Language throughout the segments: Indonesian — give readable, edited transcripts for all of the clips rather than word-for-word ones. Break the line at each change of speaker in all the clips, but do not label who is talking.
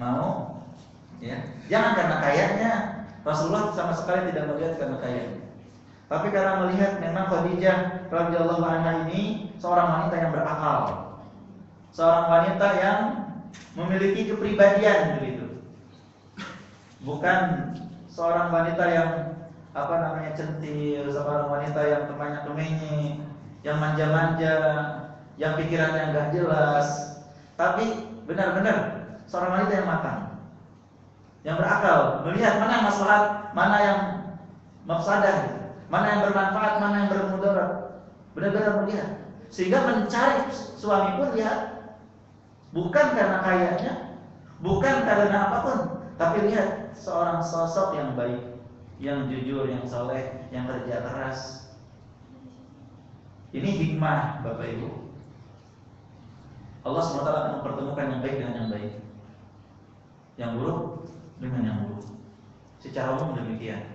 mau, ya. Jangan karena kayanya. Rasulullah sama sekali tidak melihat karena kayanya. Tapi karena melihat memang Khadijah radhiyallahu anha ini seorang wanita yang berakal. Seorang wanita yang memiliki kepribadian begitu. Bukan seorang wanita yang centil, seorang wanita yang kemenye, yang manja-manja, yang pikirannya enggak jelas, tapi benar-benar seorang wanita yang matang, yang berakal, melihat mana yang maslahat, mana yang mafsadah, mana yang bermanfaat, mana yang bermudarat, benar-benar melihat, sehingga mencari suami pun lihat, bukan karena kayanya, bukan karena apapun, tapi lihat seorang sosok yang baik, yang jujur, yang saleh, yang kerja keras. Ini hikmah Bapak Ibu. Allah SWT akan mempertemukan yang baik dengan yang baik, yang buruk dengan yang buruk. Secara umum demikian.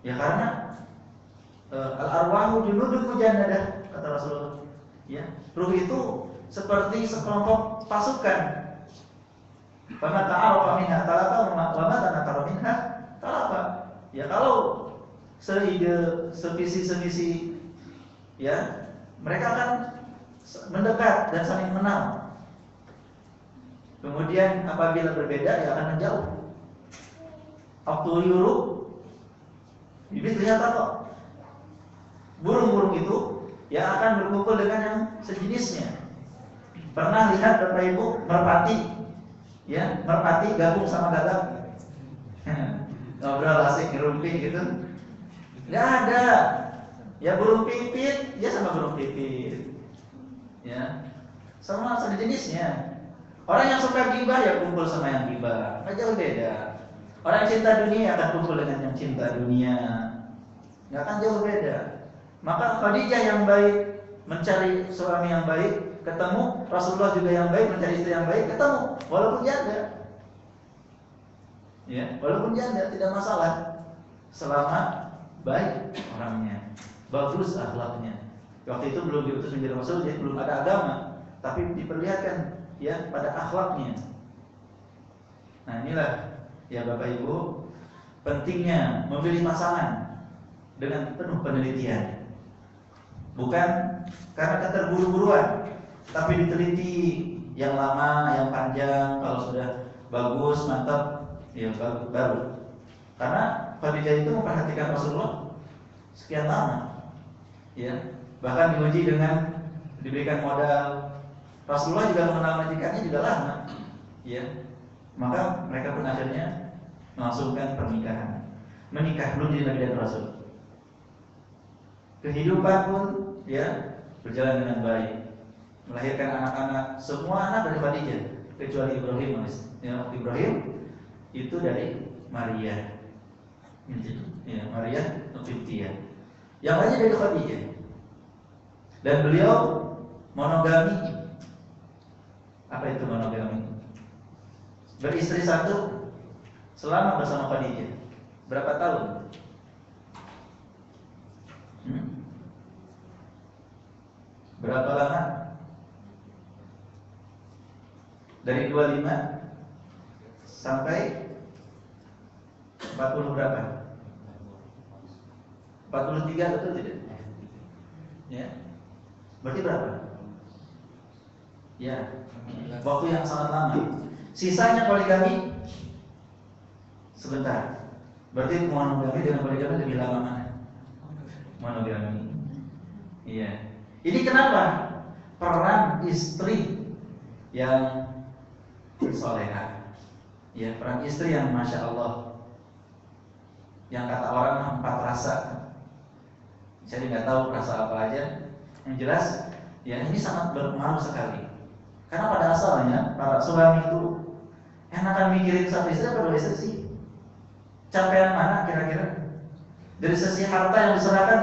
Ya karena al-arwahu junudun mujannadah, kata Rasulullah. Ya, ruh itu seperti sekelompok pasukan. Fama ta'arafa minha talafa wa ma tanakara minha talafa. Ya kalau seide, sevisi, ya mereka akan mendekat dan saling mengenal. Kemudian apabila berbeda, ya akan menjauh. Waktu yuru, bibit kelihatan kok. Burung-burung itu ya akan berkumpul dengan yang sejenisnya. Pernah lihat Bapak Ibu merpati? Ya, merpati gabung sama gagak. Ngobrol asik ngerumpi gitu. Nggak ada. Ya burung pipit, dia sama burung pipit. Ya, sama sejenisnya. Orang yang suka gibah ya kumpul sama yang gibah, nggak jauh beda. Orang yang cinta dunia akan kumpul dengan yang cinta dunia, nggak akan jauh beda. Maka Khadijah yang baik mencari suami yang baik, ketemu. Rasulullah juga yang baik mencari istri yang baik, ketemu. Walaupun janda, ya, walaupun janda tidak masalah, selama baik orangnya, bagus akhlaknya. Waktu itu belum diutus menjadi Rasul, jadi belum ada agama, tapi diperlihatkan ya pada akhlaknya. Nah inilah ya Bapak Ibu, pentingnya memilih pasangan dengan penuh penelitian. Bukan karena keterburu-buruan, tapi diteliti yang lama, yang panjang. Kalau sudah bagus, mantap, ya baru. Karena Khadijah itu memperhatikan Rasulullah sekian lama, ya. Bahkan diuji dengan diberikan modal. Rasulullah juga mengenal majikannya juga lama, ya. Maka mereka pun akhirnya melangsungkan pernikahan. Menikah belum jadi Nabi dan Rasul. Kehidupan pun ya berjalan dengan baik. Melahirkan anak-anak, semua anak dari Khadijah kecuali Ibrahim. Ya, Ibrahim itu dari Maria. Ya, Maria Nuqibtiyah. Yang lainnya dari Khadijah. Dan beliau monogami. Apa itu monogami? Beristri satu selama bersama Khadijah. Berapa tahun? Berapa lama? Dari 25 sampai 40 berapa? 43 betul tidak? Ya. Berarti berapa? Ya, waktu yang sangat lama. Sisanya poligami sebentar. Berarti monogami dengan poligami lebih lama mana? Monogami. Iya. Ini kenapa? Peran istri yang soleha. Ya, peran istri yang masya Allah. Yang kata orang 4 rasa. Saya nggak tahu rasa apa aja. Yang jelas, ya ini sangat berpengaruh sekali. Karena pada asalnya para suami itu enakan mikirin satu istri apa 2 istri sih? Capaian mana kira-kira? Dari sisi harta yang diserahkan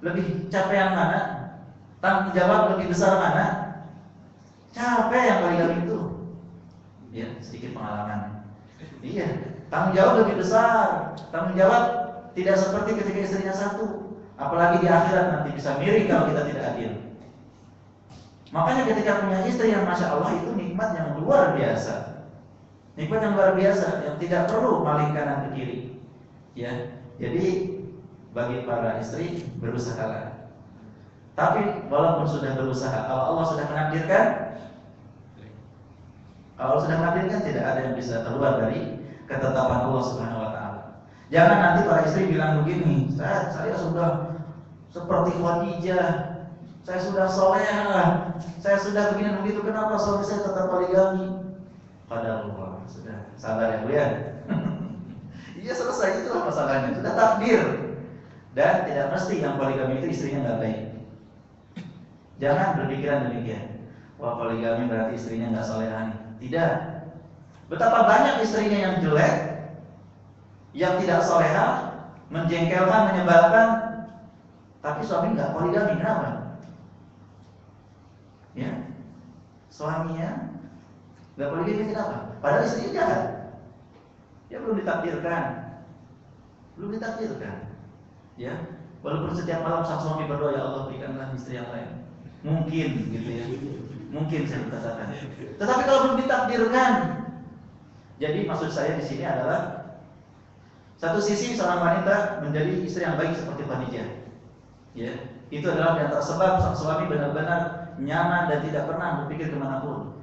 lebih capaian mana? Tanggung jawab lebih besar mana? Capek yang poligami itu. Ya, sedikit pengalaman. Iya, tanggung jawab lebih besar. Tanggung jawab tidak seperti ketika istrinya satu. Apalagi di akhirat nanti bisa miring kalau kita tidak adil. Makanya ketika punya istri yang masya Allah itu nikmat yang luar biasa. Nikmat yang luar biasa yang tidak perlu maling kanan ke kiri. Ya. Jadi bagi para istri berusahalah. Tapi walaupun sudah berusaha, kalau Allah sudah menakdirkan, tidak ada yang bisa keluar dari ketetapan Allah Subhanahu wa taala. Jangan nanti para istri bilang begini, saya sudah seperti Khadijah, saya sudah solehah, saya sudah begini begitu, kenapa suami saya tetap poligami? Qadarullah, sudah sabar ya Bu ya. Iya selesai, itulah masalahnya, sudah takdir. Dan tidak mesti yang poligami itu istrinya nggak baik. Jangan berpikiran demikian. Wah poligami berarti istrinya nggak solehah. Tidak. Betapa banyak istrinya yang jelek, yang tidak solehah, menjengkelkan, menyebalkan, tapi suami nggak poligami. Kenapa? Ya, suaminya nggak poligami kenapa? Padahal istrinya jahat. Ya belum ditakdirkan. Ya, walaupun setiap malam sang suami berdoa, ya Allah berikanlah istri yang lain. Mungkin gitu ya. Mungkin saya katakan. Tetapi kalau belum ditakdirkan, jadi maksud saya di sini adalah satu sisi seorang wanita menjadi istri yang baik seperti Khadijah. Ya, itu adalah di antara sebab sang suami benar-benar nyaman dan tidak pernah berpikir kemanapun.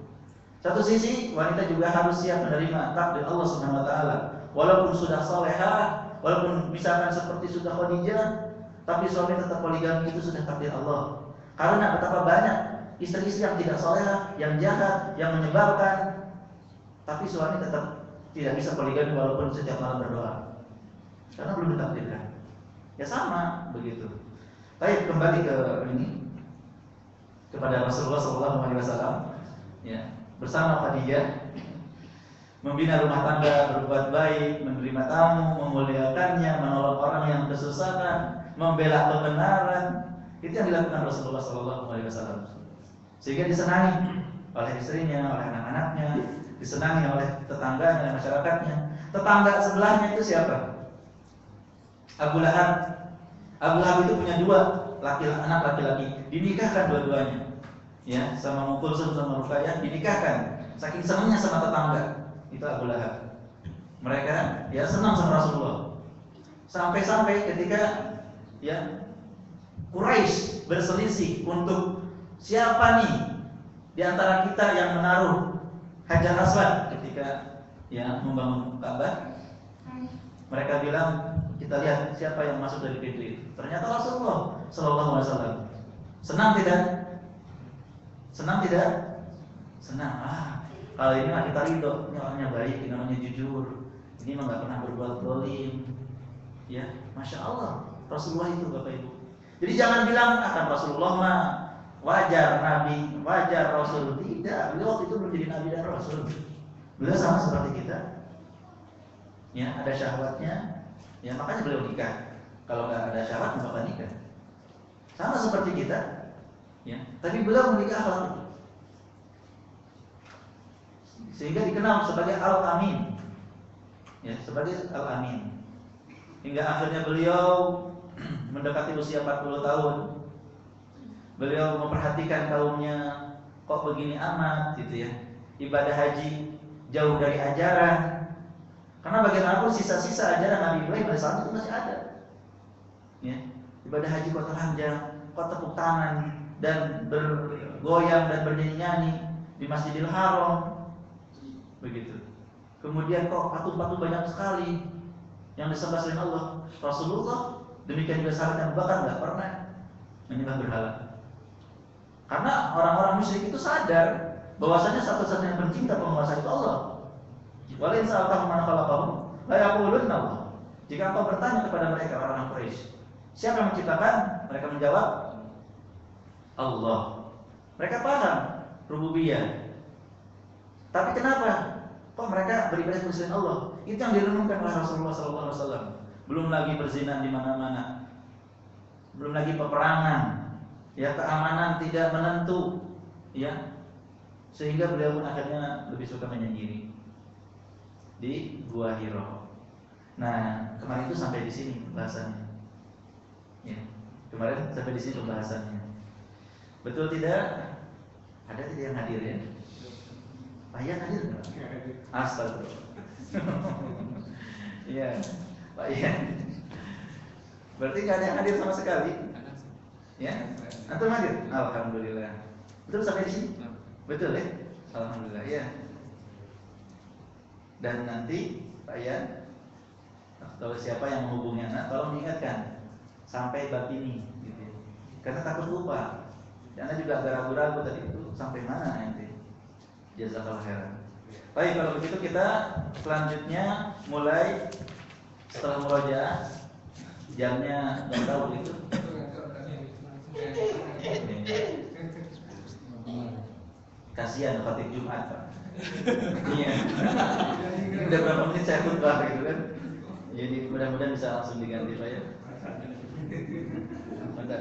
Satu sisi wanita juga harus siap menerima takdir Allah Subhanahu wa taala. Walaupun sudah salehah, walaupun misalkan seperti sudah Khadijah, tapi suami tetap poligami, itu sudah takdir Allah. Karena betapa banyak istri-istri yang tidak salehah, yang jahat, yang menyebalkan, tapi suami tetap tidak bisa poligami walaupun setiap malam berdoa. Karena belum ditakdirkan. Ya sama begitu. Baik, kembali ke ini, kepada Rasulullah SAW. Ya, bersama Khadijah membina rumah tangga, berbuat baik, menerima tamu, memuliakannya, menolong orang yang kesusahan, membela kebenaran. Itu yang dilakukan Rasulullah SAW. Sehingga disenangi oleh istrinya, oleh anak-anaknya, disenangi oleh tetangganya, oleh masyarakatnya. Tetangga sebelahnya itu siapa? Abu Lahab. Abu Lahab itu punya dua anak laki-laki, dinikahkan dua-duanya. Ya, sama Ummu Kulsum sama Ruqayyah dinikahkan. Saking senangnya sama tetangga. Itu Abu Lahab. Mereka ya senang sama Rasulullah. Sampai-sampai ketika ya Quraisy berselisih untuk siapa nih di antara kita yang menaruh Hajar Aswad ketika ya membangun Ka'bah. Mereka bilang, kita lihat siapa yang masuk dari pintu itu. Ternyata Rasulullah Sallallahu Alaihi Wasallam. Senang tidak? Senang tidak? Senang. Kalau ini mah kita ridho, ini orangnya baik, ini orangnya jujur, ini mah nggak pernah berbuat zalim. Ya, masya Allah, Rasulullah itu Bapak Ibu. Jadi jangan bilang akan Rasulullah mah wajar Nabi, wajar Rasul. Tidak, beliau waktu itu belum jadi Nabi dan Rasul. Beliau sama seperti kita. Ya, ada syahwatnya. Ya, makanya beliau nikah. Kalau nggak ada syahwat, maka nikah. Sama seperti kita. Ya, tapi beliau menikah akhlak itu. Sehingga dikenal sebagai Al-Amin. Ya, sebagai Al-Amin. Hingga akhirnya beliau mendekati usia 40 tahun. Beliau memperhatikan kaumnya, kok begini amat gitu ya. Ibadah haji jauh dari ajaran. Karena bagaimanapun sisa-sisa ajaran Nabi Ibrahim AS itu masih ada. Ya, ibadah haji kok telanjang, kok tepuk tangan dan bergoyang dan bernyanyi-nyanyi di Masjidil Haram. Begitu. Kemudian kok patung-patung banyak sekali yang disembah selain Allah. Rasulullah demikian juga sahabat Abu Bakar nggak pernah menyembah berhala. Karena orang-orang musyrik itu sadar bahwasanya satu-satunya pencipta penguasa itu Allah. Walin sa'altahum man khalaqahum la yaqulunna Allah. Jika engkau bertanya kepada mereka orang-orang Quraisy, siapa yang menciptakan? Mereka menjawab Allah. Mereka paham rububiyah. Tapi kenapa? Kok mereka beribadah selain Allah? Itu yang direnungkan oleh Rasulullah SAW. Belum lagi berzina di mana-mana. Belum lagi peperangan. Ya, keamanan tidak menentu. Ya. Sehingga beliau pun akhirnya lebih suka menyendiri di Gua Hiro. Nah, kemarin itu sampai di sini pembahasannya. Ya, kemarin sampai di sini pembahasannya. Betul tidak? Ada tidak yang hadir ya? Pak Ian hadir nggak? Astagfirullah. Iya, Pak Ian. Berarti nggak ada yang hadir sama sekali. Ya, antum hadir? Alhamdulillah. Betul sampai di sini? Betul ya? Alhamdulillah ya. Dan nanti Pak Ian, kalau siapa yang menghubungi anak, tolong diingatkan sampai bab ini, gitu. Karena takut lupa. Karena juga agak ragu-ragu tadi itu sampai mana nanti. Jazakallahu khairan. Baik, kalau begitu kita selanjutnya mulai setelah murojaah. Jamnya nggak tahu gitu. Kasihan khatib Jumat, Pak. Iya. Ini udah berapa menit saya khutbah gitu kan. Jadi mudah-mudahan bisa langsung diganti Pak ya. Bentar.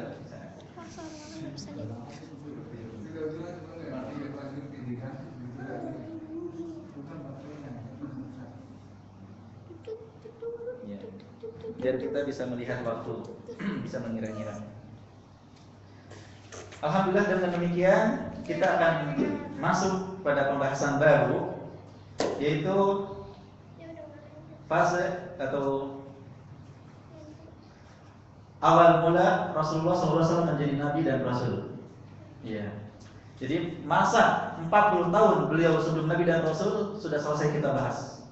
Ya. Biar kita bisa melihat waktu, bisa mengira-ngira. Alhamdulillah, dengan demikian kita akan masuk pada pembahasan baru, yaitu fase atau awal mula Rasulullah SAW menjadi Nabi dan Rasul. Ya. Jadi masa 40 tahun beliau sebelum Nabi dan Rasul sudah selesai kita bahas.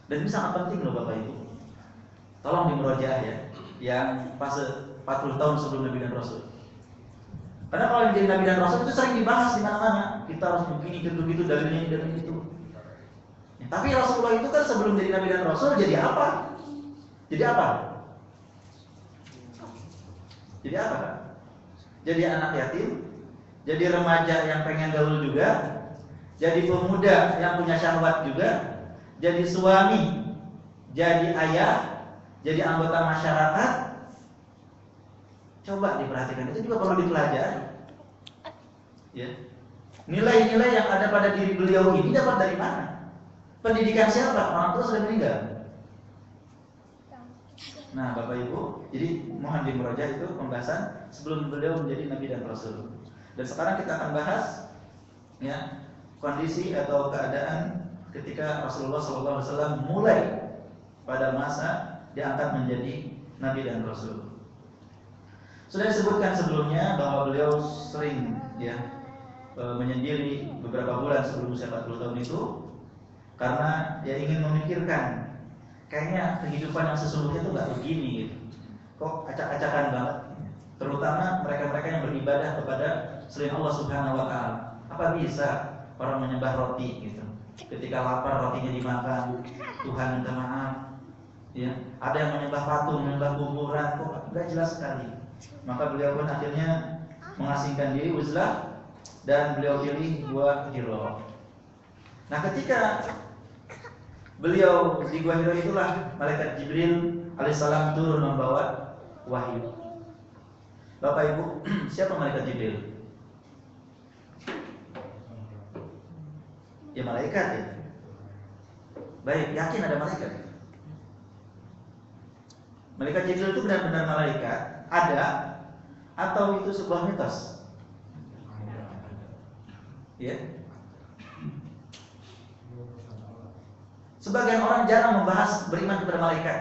Dan ini sangat penting loh Bapak Ibu. Tolong dimurojaah ya, yang fase 40 tahun sebelum Nabi dan Rasul. Karena kalau yang jadi Nabi dan Rasul itu sering dibahas di mana-mana. Kita harus begini, begitu, dalilnya ini, dalilnya itu. Ya, tapi Rasulullah itu kan sebelum jadi Nabi dan Rasul jadi apa? Jadi apa? Jadi apa? Jadi anak yatim, jadi remaja yang pengen gaul juga, jadi pemuda yang punya syahwat juga, jadi suami, jadi ayah, jadi anggota masyarakat. Coba diperhatikan, itu juga perlu dipelajari. Ya. Nilai-nilai yang ada pada diri beliau ini dapat dari mana? Pendidikan siapa? Orang tua sudah meninggal. Nah, Bapak Ibu, jadi mohon dimurojaah itu pembahasan sebelum beliau menjadi Nabi dan Rasul. Dan sekarang kita akan bahas ya, kondisi atau keadaan ketika Rasulullah SAW mulai pada masa diangkat menjadi Nabi dan Rasul. Sudah disebutkan sebelumnya bahwa beliau sering ya menyendiri beberapa bulan sebelum usia 40 tahun itu karena dia ingin memikirkan kayaknya kehidupan yang sesungguhnya itu nggak begini gitu. Kok acak-acakan banget. Terutama mereka-mereka yang beribadah kepada selain Allah Subhanahu wa taala. Apa bisa orang menyembah roti gitu. Ketika lapar rotinya dimakan, Tuhan minta maaf. Ya, ada yang menyembah patung, menyembah kuburan, kok enggak jelas sekali. Maka beliau pun akhirnya mengasingkan diri uzlah dan beliau pilih Gua Hiro. Nah, ketika beliau di Gua Hiro itulah malaikat Jibril alaihissalam turun membawa wahyu. Bapak Ibu, siapa malaikat Jibril? Ya malaikat ya. Baik, yakin ada malaikat? Malaikat Jibril itu benar-benar malaikat? Ada atau itu sebuah mitos? Ya. Sebagian orang jarang membahas beriman kepada malaikat.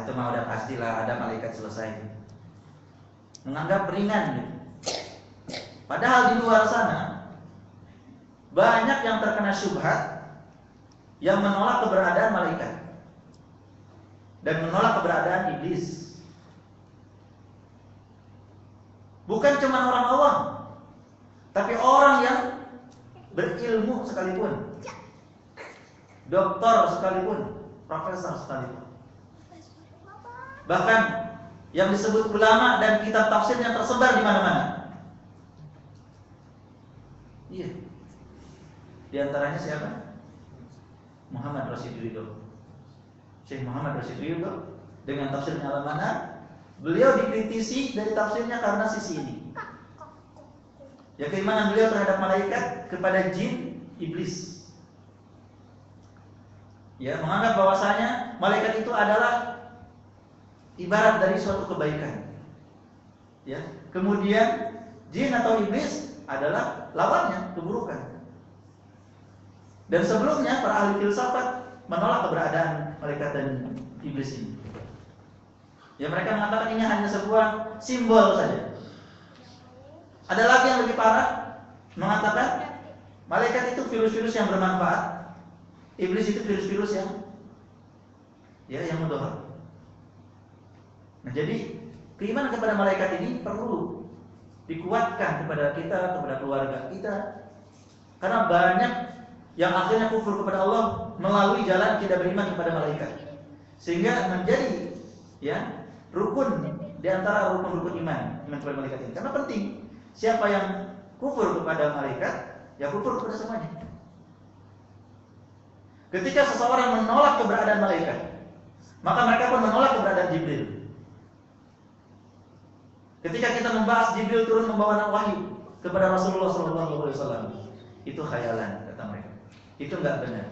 Itu mah udah pastilah ada malaikat selesai. Menganggap ringan gitu. Padahal di luar sana banyak yang terkena syubhat yang menolak keberadaan malaikat dan menolak keberadaan iblis. Bukan cuma orang awam, tapi orang yang berilmu sekalipun, doktor sekalipun, profesor sekalipun, bahkan yang disebut ulama dan kitab tafsir yang tersebar di mana-mana. Iya. Di antaranya siapa? Muhammad Rashid Ridho. Syekh Muhammad Rashid Ridho dengan tafsirnya Al-Manar, beliau dikritisi dari tafsirnya karena sisi ini. Ya, keimanan beliau terhadap malaikat, kepada jin, iblis. Ya, menganggap bahwasanya malaikat itu adalah ibarat dari suatu kebaikan. Ya, kemudian jin atau iblis adalah lawannya, keburukan. Dan sebelumnya para ahli filsafat menolak keberadaan malaikat dan iblis ini. Ya mereka mengatakan ini hanya sebuah simbol saja. Ada lagi yang lebih parah, mengatakan malaikat itu virus-virus yang bermanfaat, iblis itu virus-virus yang mudarat. Nah, jadi keimanan kepada malaikat ini perlu dikuatkan kepada kita, kepada keluarga kita. Karena banyak yang akhirnya kufur kepada Allah melalui jalan tidak beriman kepada malaikat. Sehingga menjadi rukun di antara rukun-rukun iman kepada malaikat ini. Karena penting, siapa yang kufur kepada malaikat, ya kufur kepada semuanya. Ketika seseorang menolak keberadaan malaikat, maka mereka pun menolak keberadaan Jibril. Ketika kita membahas Jibril turun membawa wahyu kepada Rasulullah SAW, itu khayalan kata mereka. Itu enggak benar.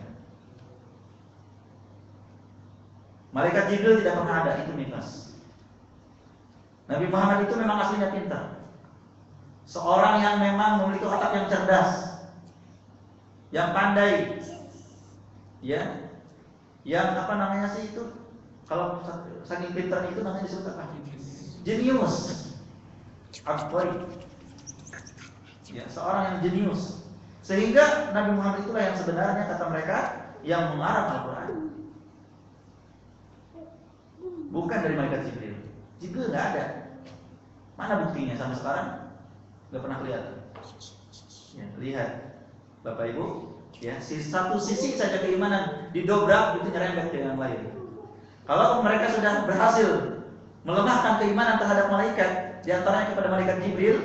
Malaikat Jibril tidak pernah ada, itu mitos. Nabi Muhammad itu memang aslinya pintar. Seorang yang memang memiliki otak yang cerdas, yang pandai, yang apa namanya sih itu? Kalau saking pintar itu namanya disebut apa? Jenius. Abqari. Seorang yang jenius. Sehingga Nabi Muhammad itulah yang sebenarnya kata mereka yang mengarang Al-Quran. Bukan dari malaikat Jibril. Jibril nggak ada. Mana buktinya sampai sekarang? Nggak pernah kelihatan. Lihat, Bapak Ibu, satu sisi saja keimanan didobrak itu nyerempet ke yang lain. Kalau mereka sudah berhasil melemahkan keimanan terhadap malaikat, diantaranya kepada malaikat Jibril,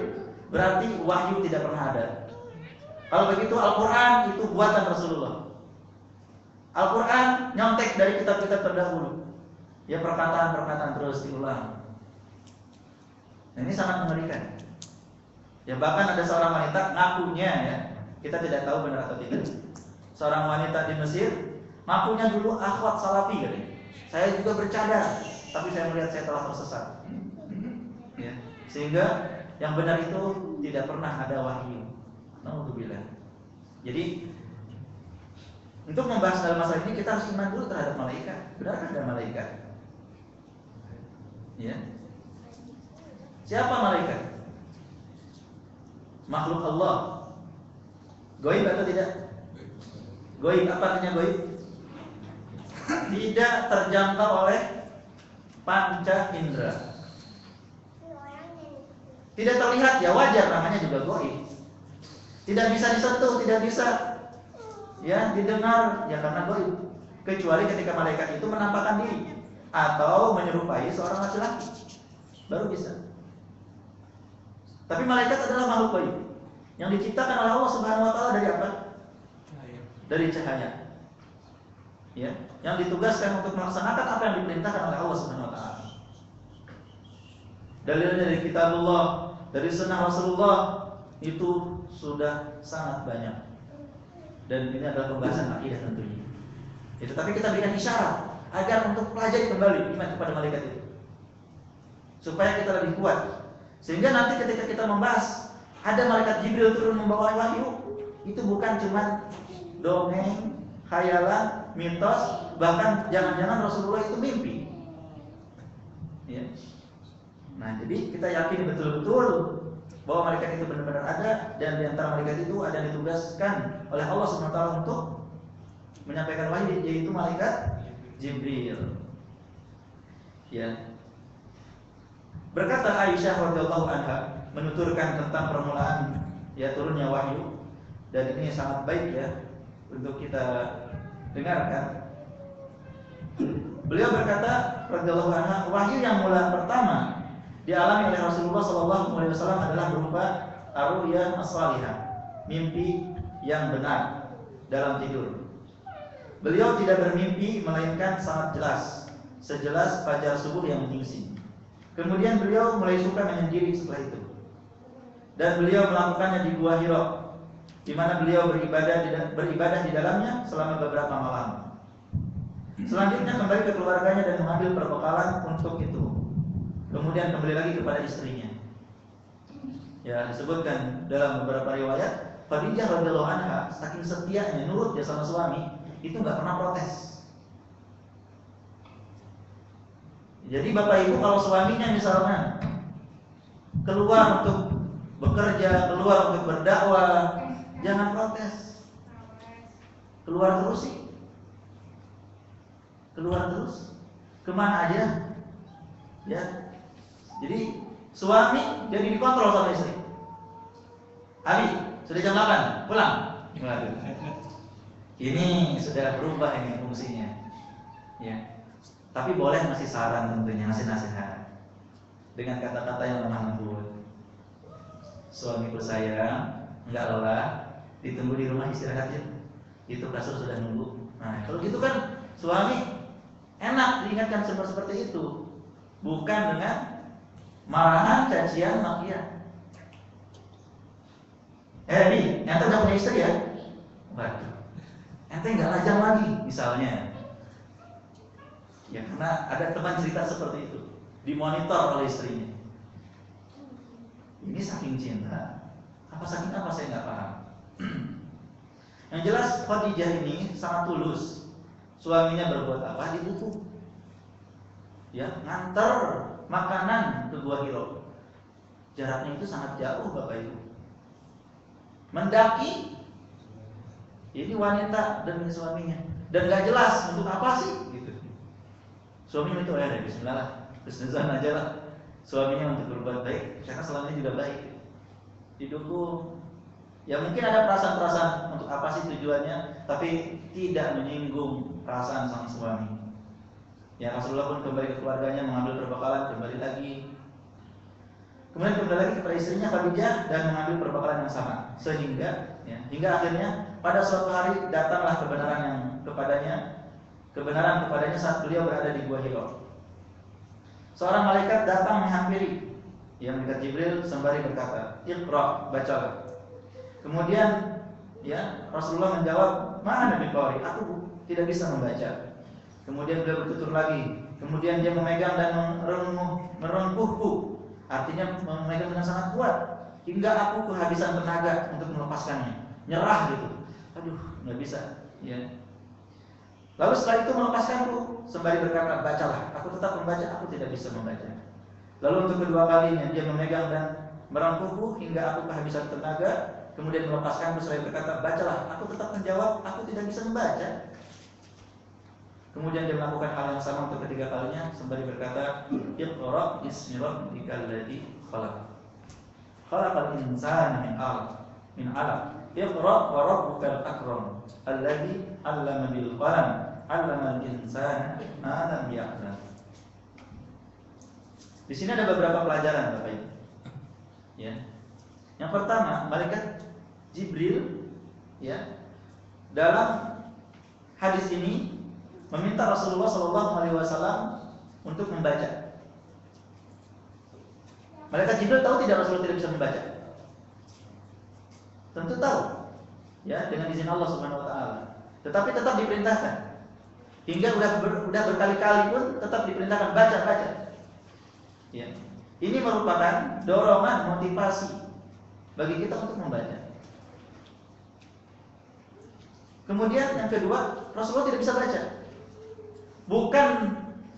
berarti wahyu tidak pernah ada. Kalau begitu Al-Quran itu buatan Rasulullah. Al-Quran nyontek dari kitab-kitab terdahulu. Perkataan-perkataan terus diulang. Nah, ini sangat mengerikan. Bahkan ada seorang wanita ngakunya, kita tidak tahu benar atau tidak. Seorang wanita di Mesir ngakunya dulu akhwat salafi katanya. Saya juga bercadar, tapi saya melihat saya telah tersesat. Sehingga yang benar itu tidak pernah ada wahyu. Alhamdulillah. Jadi untuk membahas dalam masalah ini kita harus iman dulu terhadap malaikat. Benarkah ada malaikat? Siapa malaikat? Makhluk Allah. Goib atau tidak? Goib, apa artinya goib? Tidak terjangkau oleh panca indera. Tidak terlihat, ya wajar namanya juga goib. Tidak bisa disentuh, tidak bisa didengar, karena goib. Kecuali ketika malaikat itu menampakkan diri atau menyerupai seorang laki-laki, baru bisa. Tapi malaikat adalah makhluk goib yang diciptakan oleh Allah Subhanahu wa taala dari apa? Dari cahaya. Yang ditugaskan untuk melaksanakan apa yang diperintahkan oleh Allah Subhanahu wa taala. Dalilnya dari kitabullah, dari sunnah Rasulullah itu sudah sangat banyak. Dan ini adalah pembahasan akidah tentunya. Tapi kita berikan isyarat agar untuk pelajari kembali iman kepada malaikat itu, supaya kita lebih kuat. Sehingga nanti ketika kita membahas ada malaikat Jibril turun membawa wahyu, itu bukan cuma dongeng, khayalan, mitos, bahkan jangan-jangan Rasulullah itu mimpi. Nah, jadi kita yakin betul-betul bahwa malaikat itu benar-benar ada, dan di antara malaikat itu ada yang ditugaskan oleh Allah SWT untuk menyampaikan wahyu, yaitu malaikat Jibril. Berkata Aisyah radhiyallahu anha menuturkan tentang permulaan turunnya wahyu, dan ini sangat baik untuk kita dengarkan. Beliau berkata radhiyallahu anha, wahyu yang mula pertama dialami oleh Rasulullah SAW adalah berupa ar-ru'ya as-salihah, mimpi yang benar dalam tidur. Beliau tidak bermimpi melainkan sangat jelas, sejelas fajar subuh yang menyingsing. Kemudian beliau mulai suka menyendiri setelah itu, dan beliau melakukannya di Gua Hira, di mana beliau beribadah di dalamnya selama beberapa malam. Selanjutnya kembali ke keluarganya dan mengambil perbekalan untuk itu. Kemudian kembali lagi kepada istrinya. Disebutkan dalam beberapa riwayat Khadijah radhiyallahu anha saking setianya nurut dia sama suami, itu nggak pernah protes. Jadi bapak ibu kalau suaminya misalnya keluar untuk bekerja, keluar untuk berdakwah, jangan protes. Keluar terus sih. Keluar terus. Kemana aja? Ya. Jadi suami jadi dikontrol sama istri. Abi, sudah jam 8, pulang. Waduh. Ini sudah berubah ini fungsinya. Ya. Tapi boleh ngasih saran tentunya, ngasih nasihat dengan kata-kata yang lemah lembut. Suamiku sayang, enggak lelah, ditunggu di rumah istirahat ya. Itu kasur sudah nunggu. Nah, kalau gitu kan suami enak diingatkan seperti itu, bukan dengan marahan, cacian, makian. Bi, ente udah punya istri ya? Waduh, ente nggak lajang lagi, misalnya. Ya karena ada teman cerita seperti itu, dimonitor oleh istrinya. Ini saking cinta, apa saking apa saya nggak paham. Yang jelas Khadijah ini sangat tulus. Suaminya berbuat apa didukung. Ya, nganter makanan ke Gua Hiro. Jaraknya itu sangat jauh Bapak Ibu. Mendaki. Ini wanita demi suaminya. Dan gak jelas untuk apa sih gitu. Suaminya itu ya bismillah lah. Bismillah aja lah. Suaminya untuk berbuat baik, karena suaminya juga baik. Didukung. Ya mungkin ada perasaan-perasaan untuk apa sih tujuannya, tapi tidak menyinggung perasaan sang suami. Ya Rasulullah pun kembali ke keluarganya, mengambil perbekalan, kembali lagi. Kemudian kembali lagi kepada istrinya Khadijah dan mengambil perbekalan yang sama. Sehingga hingga akhirnya pada suatu hari datanglah kebenaran kepadanya saat beliau berada di Gua Hiro. Seorang malaikat datang menghampiri, yang malaikat Jibril sembari berkata, "Iqra, bacalah." Kemudian Rasulullah menjawab, "Ma'ana biqari, aku tidak bisa membaca." Kemudian beliau bertutur lagi. Kemudian dia memegang dan merengkuhku, artinya memegang dengan sangat kuat hingga aku kehabisan tenaga untuk melepaskannya. Nyerah gitu. Aduh, nggak bisa. Ya. Lalu setelah itu melepaskanku, sembari berkata, "Bacalah." Aku tetap membaca, aku tidak bisa membaca. Lalu untuk kedua kalinya dia memegang dan merengkuhku hingga aku kehabisan tenaga. Kemudian melepaskanku seraya berkata, "Bacalah." Aku tetap menjawab, aku tidak bisa membaca. Kemudian dia melakukan hal yang sama untuk ketiga kalinya, sembari berkata, "Iqra bismi rabbikal ladzi khalaq. Khalaqal insana min 'alaq. Iqra wa rabbukal akram. Alladzi 'allama bil qalam. 'allamal insana ma lam ya'lam." Di sini ada beberapa pelajaran Bapak Ibu. Ya. Yang pertama, malaikat Jibril dalam hadis ini meminta Rasulullah SAW untuk membaca. Malaikat Jibril tahu tidak Rasulullah tidak bisa membaca? Tentu tahu. Ya, dengan izin Allah Subhanahu wa taala. Tetapi tetap diperintahkan. Hingga udah berkali-kali pun tetap diperintahkan baca. Ya. Ini merupakan dorongan motivasi bagi kita untuk membaca. Kemudian yang kedua, Rasulullah tidak bisa baca. Bukan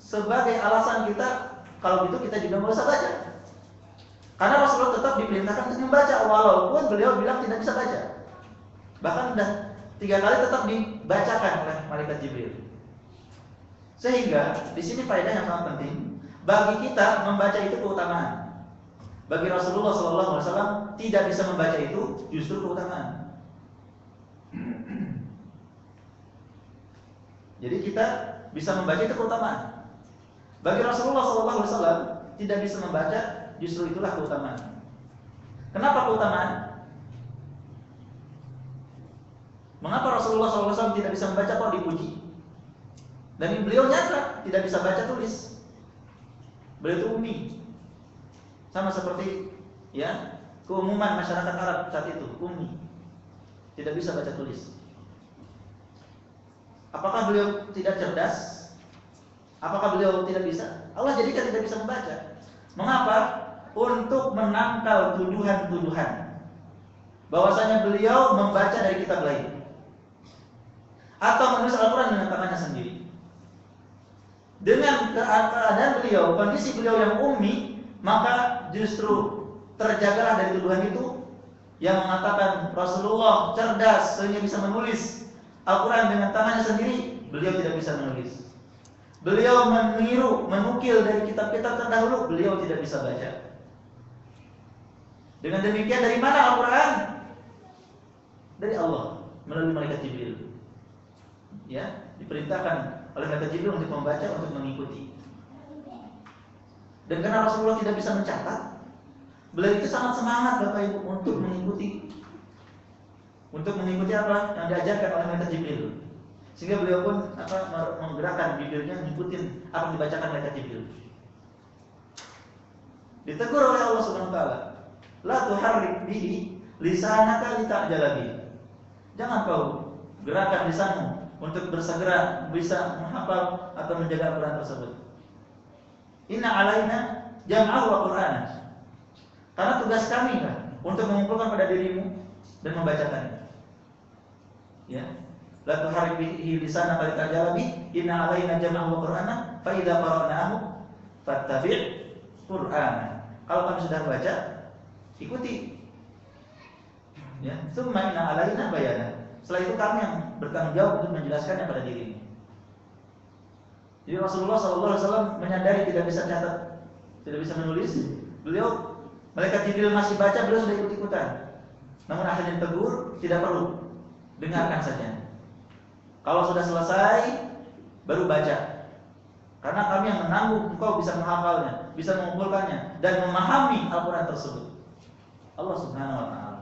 sebagai alasan kita kalau gitu kita juga nggak usah baca. Karena Rasulullah tetap diperintahkan untuk membaca walaupun beliau bilang tidak bisa baca. Bahkan sudah 3 kali tetap dibacakan oleh malaikat Jibril. Sehingga di sini faedah yang sangat penting. Bagi kita membaca itu keutamaan. Bagi Rasulullah SAW tidak bisa membaca itu justru keutamaan. Jadi kita bisa membaca itu keutamaan. Bagi Rasulullah SAW tidak bisa membaca justru itulah keutamaan. Kenapa keutamaan? Mengapa Rasulullah SAW tidak bisa membaca kok dipuji? Dan beliau nyata tidak bisa baca tulis. Beliau itu ummi. Sama seperti keumuman masyarakat Arab saat itu, ummi. Tidak bisa baca tulis. Apakah beliau tidak cerdas? Apakah beliau tidak bisa? Allah jadikan tidak bisa membaca. Mengapa? Untuk menangkal tuduhan-tuduhan bahwasanya beliau membaca dari kitab lain atau menulis Al-Quran dengan tangannya sendiri. Dengan keadaan beliau, kondisi beliau yang ummi, maka justru terjagalah dari tuduhan itu yang mengatakan Rasulullah cerdas sehingga bisa menulis Al-Quran dengan tangannya sendiri. Beliau tidak bisa menulis. Beliau meniru, menukil dari kitab-kitab terdahulu, beliau tidak bisa baca. Dengan demikian dari mana Al-Quran? Dari Allah melalui malaikat Jibril. Ya, diperintahkan oleh malaikat Jibril untuk membaca, untuk mengikuti. Dan karena Rasulullah tidak bisa mencatat, beliau itu sangat semangat Bapak Ibu untuk mengikuti. Untuk mengikuti apa yang diajarkan oleh malaikat Jibril. Sehingga beliau pun menggerakkan bibirnya mengikuti apa yang dibacakan malaikat Jibril. Ditegur oleh Allah Subhanahu wa taala, "La tuharrik bihi lisanaka lita'jala bihi." Jangan kau gerakan lisanmu untuk bersegera bisa menghafal atau menjaga Al-Quran tersebut. Inna alaina jam'ahu wa Qur'ana. Karena tugas kami kan untuk mengumpulkan pada dirimu dan membacakannya. Ya. La tuharrik bihi lisanaka lita'jala bihi, inna alaina jam'ahu wa Qur'ana, fa idza qara'nahu fattabi' Qur'ana. Kalau kami sudah baca, ikuti. Ya, tsumma inna alaina bayana. Setelah itu kami yang bertanggung jawab untuk menjelaskannya pada dirimu. Jadi Rasulullah SAW menyadari tidak bisa catat, tidak bisa menulis. Beliau, malaikat Jibril masih baca, beliau sudah ikut-ikutan. Namun akhirnya tegur, tidak perlu, dengarkan saja. Kalau sudah selesai, baru baca. Karena kami yang menanggung, engkau bisa menghafalnya, bisa mengumpulkannya, dan memahami Al-Quran tersebut. Allah Subhanahu wa ta'ala.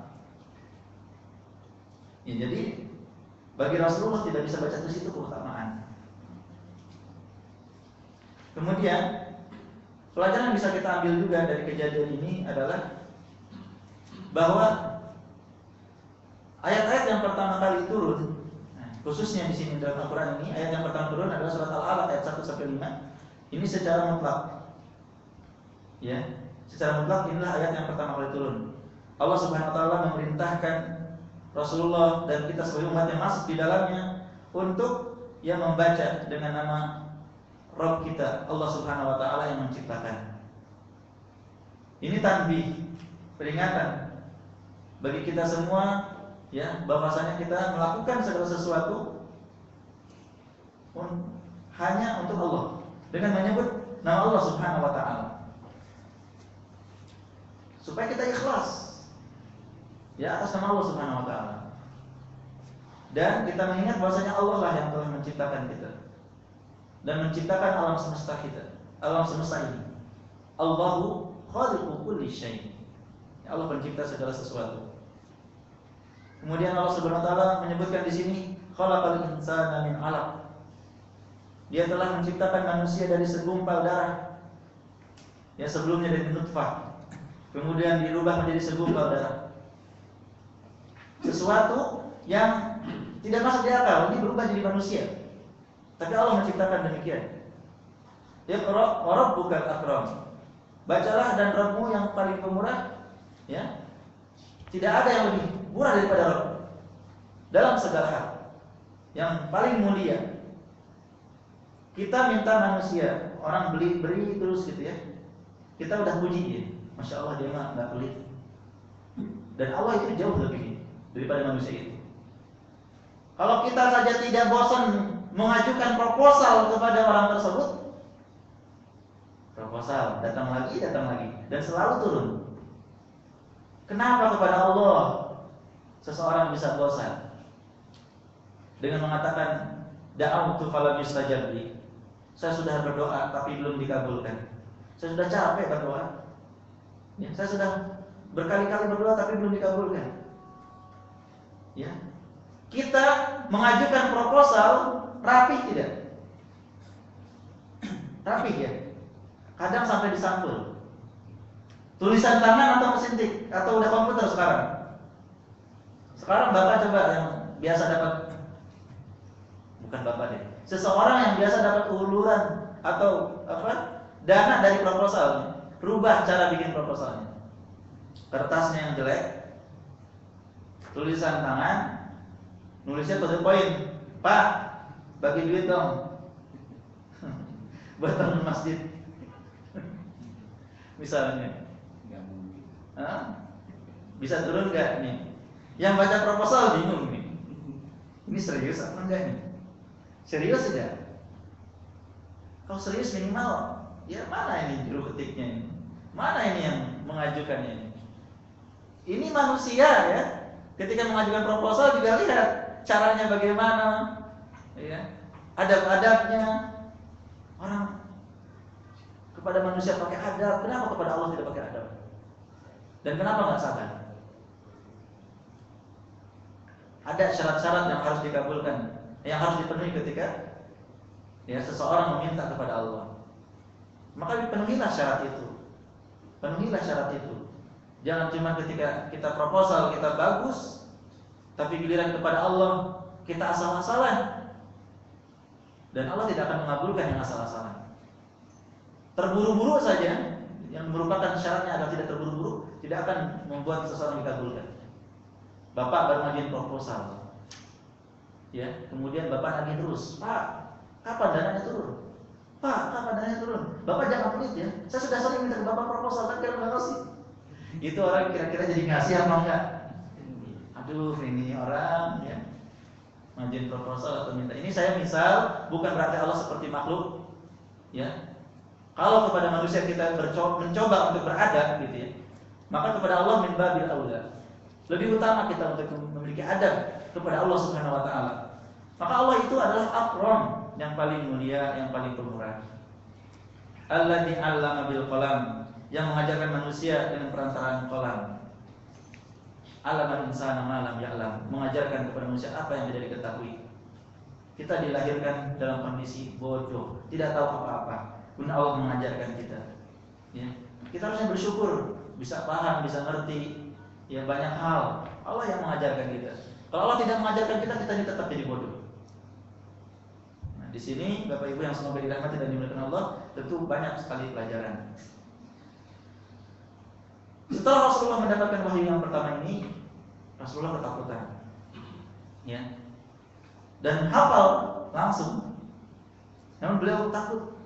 Ya, jadi bagi Rasulullah tidak bisa baca tulis itu keutamaan. Kemudian pelajaran yang bisa kita ambil juga dari kejadian ini adalah bahwa ayat-ayat yang pertama kali turun, khususnya di sini dalam Al-Quran ini, ayat yang pertama turun adalah surat Al-Alaq ayat 1-5. Ini secara mutlak. Ya, secara mutlak inilah ayat yang pertama kali turun. Allah Subhanahu wa taala memerintahkan Rasulullah dan kita sebagai umat yang masuk di dalamnya untuk yang membaca dengan nama Rabb kita, Allah Subhanahu wa taala yang menciptakan. Ini tanbih, peringatan bagi kita semua, ya, bahwasanya kita melakukan segala sesuatu hanya untuk Allah dengan menyebut nama Allah Subhanahu wa taala. Supaya kita ikhlas, ya, atas nama Allah Subhanahu wa taala. Dan kita mengingat bahwasanya Allah lah yang telah menciptakan kita dan menciptakan alam semesta kita, alam semesta ini. Allahu khaliqu kulli syai'. Allah pencipta segala sesuatu. Kemudian Allah Subhanahu wa taala menyebutkan di sini khalaqal insana min 'alaq. Dia telah menciptakan manusia dari segumpal darah. Ya, sebelumnya dari nutfah, kemudian dirubah menjadi segumpal darah. Sesuatu yang tidak masuk di akal, ini berubah jadi manusia. Tapi Allah menciptakan demikian. Iqra wa rabbukal akram. Bacalah dan Rabbmu yang paling pemurah, ya. Tidak ada yang lebih murah daripada Rabb dalam segala hal. Yang paling mulia. Kita minta manusia, orang beri terus gitu ya. Kita udah puji dia. Masya Allah dia mah enggak pelit. Dan Allah itu jauh lebih daripada manusia itu. Kalau kita saja tidak bosan mengajukan proposal kepada orang tersebut, proposal datang lagi dan selalu turun. Kenapa kepada Allah seseorang bisa bosan dengan mengatakan da'awtu falam yustajab li? Saya sudah berdoa tapi belum dikabulkan. Saya sudah capek berdoa. Ya, saya sudah berkali-kali berdoa tapi belum dikabulkan. Ya. Kita mengajukan proposal rapi tidak? Rapi ya. Kadang sampai disampul. Tulisan tangan atau mesin tik atau udah komputer sekarang? Sekarang Bapak coba yang biasa dapat, bukan Bapak deh. Seseorang yang biasa dapat uluran atau dana dari proposal, rubah cara bikin proposalnya. Kertasnya yang jelek, tulisan tangan, nulisnya to the point. Pak, bagi duit dong. Buat bangun masjid. Misalnya.
Nggak mungkin.
Bisa turun nggak nih? Yang baca proposal bingung nih. Ini serius apa enggak nih? Serius tidak? Kalau serius minimal, ya mana ini juru ketiknya ini? Mana ini yang mengajukannya ini? Ini manusia ya. Ketika mengajukan proposal juga lihat caranya bagaimana, ya. Adab-adabnya. Orang kepada manusia pakai adab, kenapa kepada Allah tidak pakai adab? Dan kenapa nggak sabar? Ada syarat-syarat yang harus dikabulkan, yang harus dipenuhi ketika ya seseorang meminta kepada Allah. Maka dipenuhilah syarat itu. Penuhilah syarat itu. Jangan cuma ketika kita proposal kita bagus, tapi giliran kepada Allah kita asal-asalan. Dan Allah tidak akan mengabulkan yang asal-asalan. Terburu-buru saja, yang merupakan syaratnya adalah tidak terburu-buru, tidak akan membuat seseorang dikabulkan. Bapak baru ngajuin proposal, ya, kemudian bapak nagih terus, Pak, kapan dananya turun? Pak, kapan dananya turun? Bapak jangan pelit ya, saya sudah sering minta ke bapak proposal, tapi kira nggak ngasih. Itu orang kira-kira jadi ngasih apa enggak? Aduh, ini orang ya ngajuin proposal atau minta. Ini saya misal, bukan berarti Allah seperti makhluk, ya. Kalau kepada manusia kita mencoba untuk beradab, gitu ya, maka kepada Allah min babil aula. Lebih utama kita untuk memiliki adab kepada Allah Subhanahu wa taala. Maka Allah itu adalah akram, yang paling mulia, yang paling pemurah. Alladzi 'allama bil qalam, yang mengajarkan manusia dengan perantaraan qalam. 'Allamal insana ma lam ya'lam, mengajarkan kepada manusia apa yang tidak diketahui. Kita dilahirkan dalam kondisi bodoh, tidak tahu apa-apa. Kemudian Allah mengajarkan kita. Ya. Kita harusnya bersyukur, bisa paham, bisa ngerti. Ya banyak hal Allah yang mengajarkan kita. Kalau Allah tidak mengajarkan kita, kita tetap jadi bodoh. Nah, di sini Bapak Ibu yang semoga dirahmati dan dimuliakan Allah, tentu banyak sekali pelajaran. Setelah Rasulullah mendapatkan wahyu yang pertama ini, Rasulullah ketakutan. Ya. Dan hafal langsung. Namun beliau takut.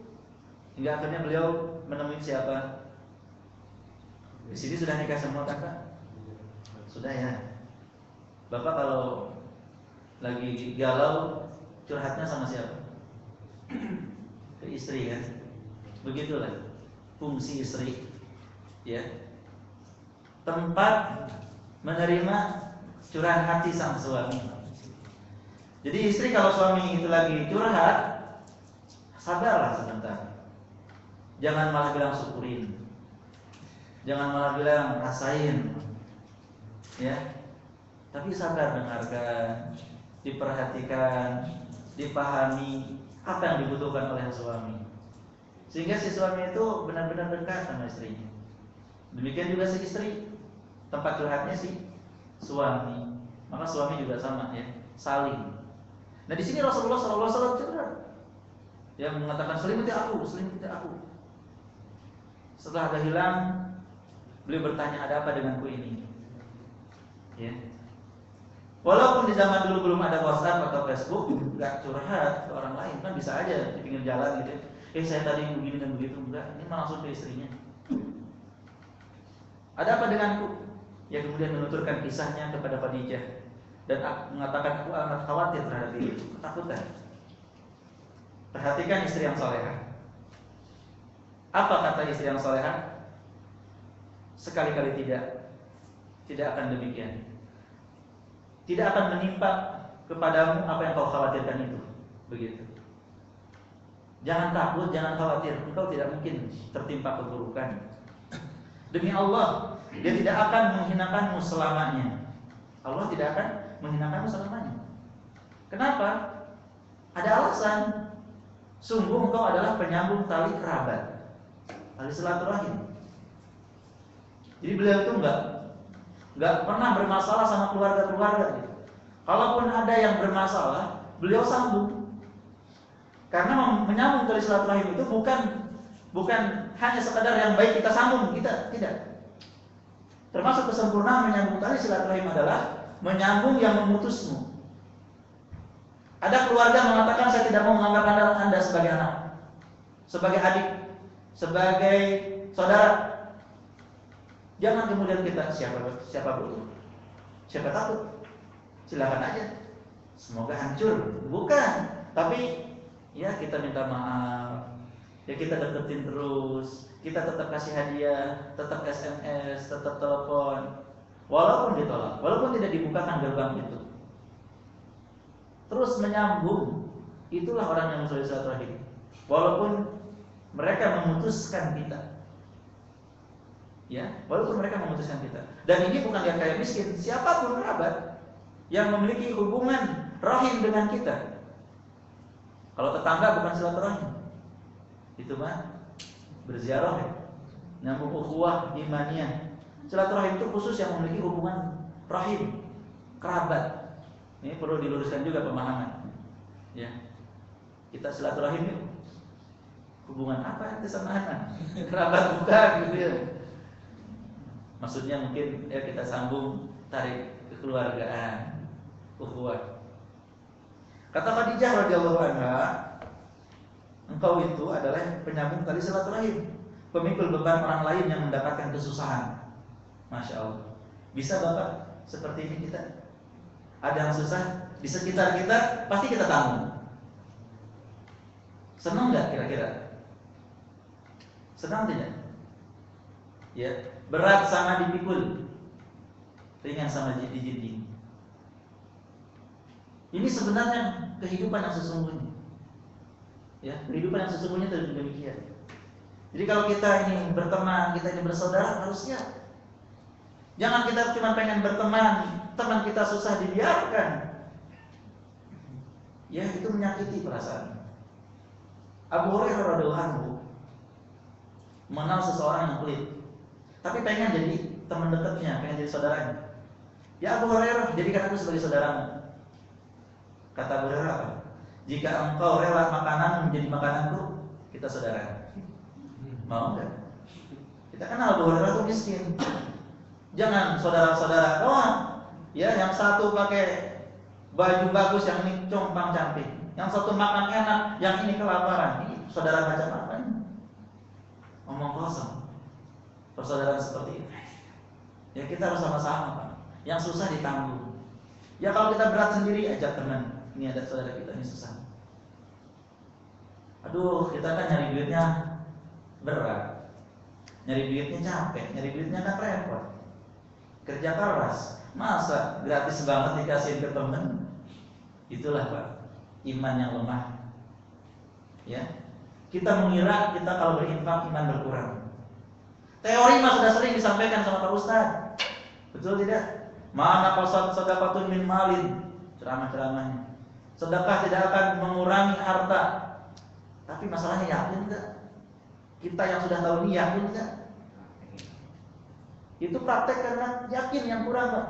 Hingga akhirnya beliau menemui siapa? Di sini sudah nikah semua kan, Pak? Sudah ya. Bapak kalau lagi galau curhatnya sama siapa? Ke istri kan? Begitulah fungsi istri. Ya. Tempat menerima curahan hati sang suami. Jadi istri kalau suami itu lagi curhat, sabarlah sebentar. Jangan malah bilang syukurin. Jangan malah bilang rasain. Ya. Tapi sabar, dengarkan, diperhatikan, dipahami apa yang dibutuhkan oleh suami. Sehingga si suami itu benar-benar dekat sama istrinya. Demikian juga si istri, tempat curhatnya si suami. Maka suami juga sama ya, saling. Nah di sini Rasulullah SAW curhat. Ya mengatakan selimut aku. Setelah ada hilang, beliau bertanya, ada apa denganku ini? Ya. Walaupun di zaman dulu belum ada WhatsApp atau Facebook, nggak curhat ke orang lain, kan bisa aja di pinggir jalan gitu. Saya tadi begini dan begitu, enggak. Ini malah langsung ke istrinya. Ada apa denganku? Ya kemudian menuturkan kisahnya kepada Khadijah dan mengatakan, aku amat khawatir terhadap diriku, ketakutan. Perhatikan istri yang salehah. Apa kata istri yang salehah? Sekali-kali tidak akan demikian. Tidak akan menimpa kepadamu apa yang kau khawatirkan itu. Begitu. Jangan takut, jangan khawatir. Engkau tidak mungkin tertimpa keburukan. Demi Allah, Dia tidak akan menghinakanmu selamanya. Allah tidak akan menghinakanmu selamanya. Kenapa? Ada alasan. Sungguh engkau adalah penyambung tali kerabat, tali silaturahim. Jadi beliau itu enggak pernah bermasalah sama keluarga-keluarga gitu. Kalaupun ada yang bermasalah, beliau sambung. Karena menyambung tali silaturahim itu bukan hanya sekadar yang baik kita sambung, kita tidak. Termasuk kesempurnaan menyambung tali silaturahim adalah menyambung yang memutusmu. Ada keluarga mengatakan saya tidak mau menganggap Anda sebagai anak, sebagai adik, sebagai saudara. Jangan kemudian kita siapa butuh, siapa takut, silakan aja. Semoga hancur, bukan. Tapi ya kita minta maaf, ya kita deketin terus, kita tetap kasih hadiah, tetap SMS, tetap telepon, walaupun ditolak, walaupun tidak dibukakan gerbang itu. Terus menyambung, itulah orang yang menjalin silaturahim. Walaupun mereka memutuskan kita, ya, walaupun mereka memutuskan kita. Dan ini bukan yang kaya miskin, siapapun kerabat yang memiliki hubungan rahim dengan kita. Kalau tetangga bukan silaturahim, itu mah berziarah, ya, nyambung ukhuwah imaniyah. Silaturahim itu khusus yang memiliki hubungan rahim, kerabat. Ini perlu diluruskan juga pemahaman. Ya, kita silaturahim yuk. Hubungan apa itu sama anak? Kerabat bukan gitu ya. Maksudnya mungkin ya kita sambung tarik kekeluargaan, ukhuwah. Kata Khadijah radhiyallahu anha, engkau itu adalah penyambung tali silaturahim, pemikul beban orang lain yang mendapatkan kesusahan. Masya Allah. Bisa Bapak seperti ini kita? Ada yang susah di sekitar kita, pasti kita tanggung. Senang nggak kira-kira? Senang tidak? Ya, berat sama dipikul, ringan sama dijinjing. Ini sebenarnya kehidupan yang sesungguhnya. Ya, kehidupan yang sesungguhnya demikian. Jadi kalau kita ini berteman, kita ini bersaudara, harus siap. Jangan kita cuma pengen berteman, teman kita susah dibiarkan. Ya, itu menyakiti perasaan. Abu Hurairah radhiyallahu anhu mengenal seseorang yang pelit, tapi pengen jadi teman dekatnya, pengen jadi saudaranya. Ya Abu Hurairah, jadikan aku sebagai saudaramu. Kata Abu Hurairah apa? Jika engkau rela makanan menjadi makananku, kita saudara. Mau enggak? Kita kenal Abu Hurairah itu miskin. Jangan saudara-saudara doang. Ya, yang satu pakai baju bagus, yang ini compang cantik. Yang satu makan enak, yang ini kelaparan. Ini saudara macam apa ini? Omong kosong. Persaudaraan seperti ini. Ya kita harus sama-sama, Pak. Yang susah ditanggung. Ya kalau kita berat sendiri, ajak teman. Ini ada saudara kita ini susah. Aduh, kita kan nyari duitnya berat. Nyari duitnya capek, nyari duitnya kan repot. Kerja keras, masa gratis banget dikasihin ke temen? Itulah Pak, iman yang lemah. Ya, kita mengira kita kalau berinfak iman berkurang. Teori mah sudah sering disampaikan sama Pak Ustadz, betul tidak? Mana qasad sadaqatun min malin, ceramah-ceramahnya. Sedekah tidak akan mengurangi harta. Tapi masalahnya yakin enggak? Kita yang sudah tahu ini yakin enggak? Itu praktek karena yakin yang kurang, Pak.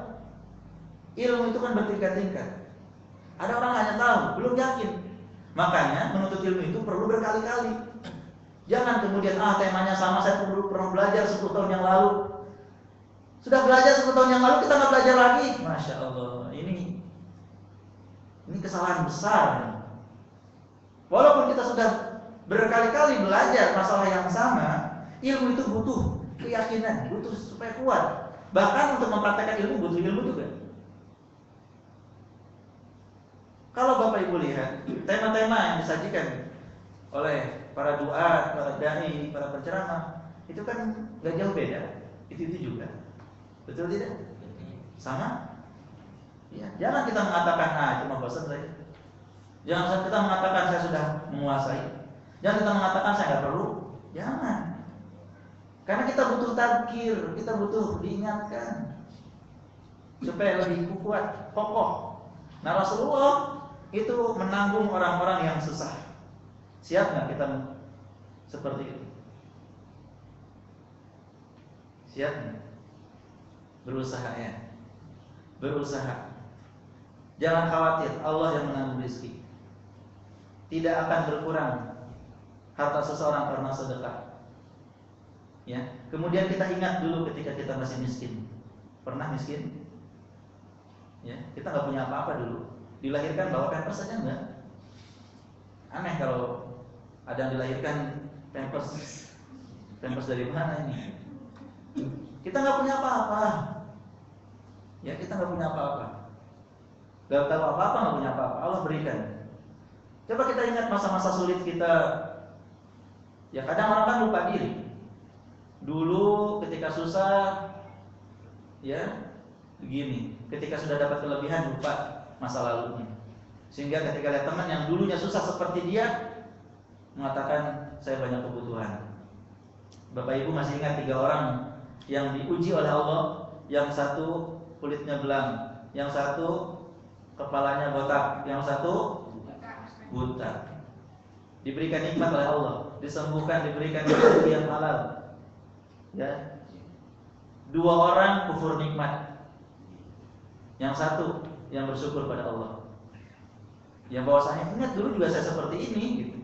Ilmu itu kan bertingkat-tingkat. Ada orang hanya tahu, belum yakin. Makanya menuntut ilmu itu perlu berkali-kali. Jangan kemudian temanya sama, saya pernah belajar 10 tahun yang lalu. Sudah belajar 10 tahun yang lalu, kita nggak belajar lagi. Masya Allah, ini kesalahan besar. Walaupun kita sudah berkali-kali belajar masalah yang sama, ilmu itu butuh keyakinan, butuh supaya kuat. Bahkan untuk mempraktekkan ilmu butuh ilmu juga. Kalau Bapak Ibu lihat tema-tema yang disajikan oleh para duat, para dai, para penceramah, itu kan gak jauh beda. Itu juga. Betul tidak? Sama? Ya, jangan kita mengatakan cuma bosan saja. Jangan kita mengatakan saya sudah menguasai. Jangan kita mengatakan saya nggak perlu. Jangan. Karena kita butuh tadzkir, kita butuh diingatkan supaya lebih kuat, kokoh. Nah Rasulullah itu menanggung orang-orang yang susah. Siap nggak kita seperti itu? Siap nggak? Berusaha ya. Berusaha. Jangan khawatir, Allah yang menanggung rezeki. Tidak akan berkurang harta seseorang karena sedekah. Ya. Kemudian kita ingat dulu ketika kita masih miskin. Pernah miskin? Ya, kita nggak punya apa-apa dulu. Dilahirkan bawa pampers saja enggak? Aneh kalau ada yang dilahirkan pampers. Pampers dari mana ini? Kita nggak punya apa-apa. Ya, kita nggak punya apa-apa. Gak tahu apa-apa, nggak punya apa-apa. Allah berikan. Coba kita ingat masa-masa sulit kita. Ya, kadang orang kan lupa diri. Dulu ketika susah, ya begini. Ketika sudah dapat kelebihan lupa masa lalunya. Sehingga ketika lihat teman yang dulunya susah seperti dia, mengatakan saya banyak kebutuhan. Bapak Ibu masih ingat 3 orang yang diuji oleh Allah? Yang satu kulitnya belang, yang satu kepalanya botak, yang satu buta. Diberikan nikmat oleh Allah, disembuhkan, diberikan rezeki yang halal. Ya. 2 orang kufur nikmat. Yang satu yang bersyukur pada Allah. Yang bahwasanya ingat dulu juga saya seperti ini gitu.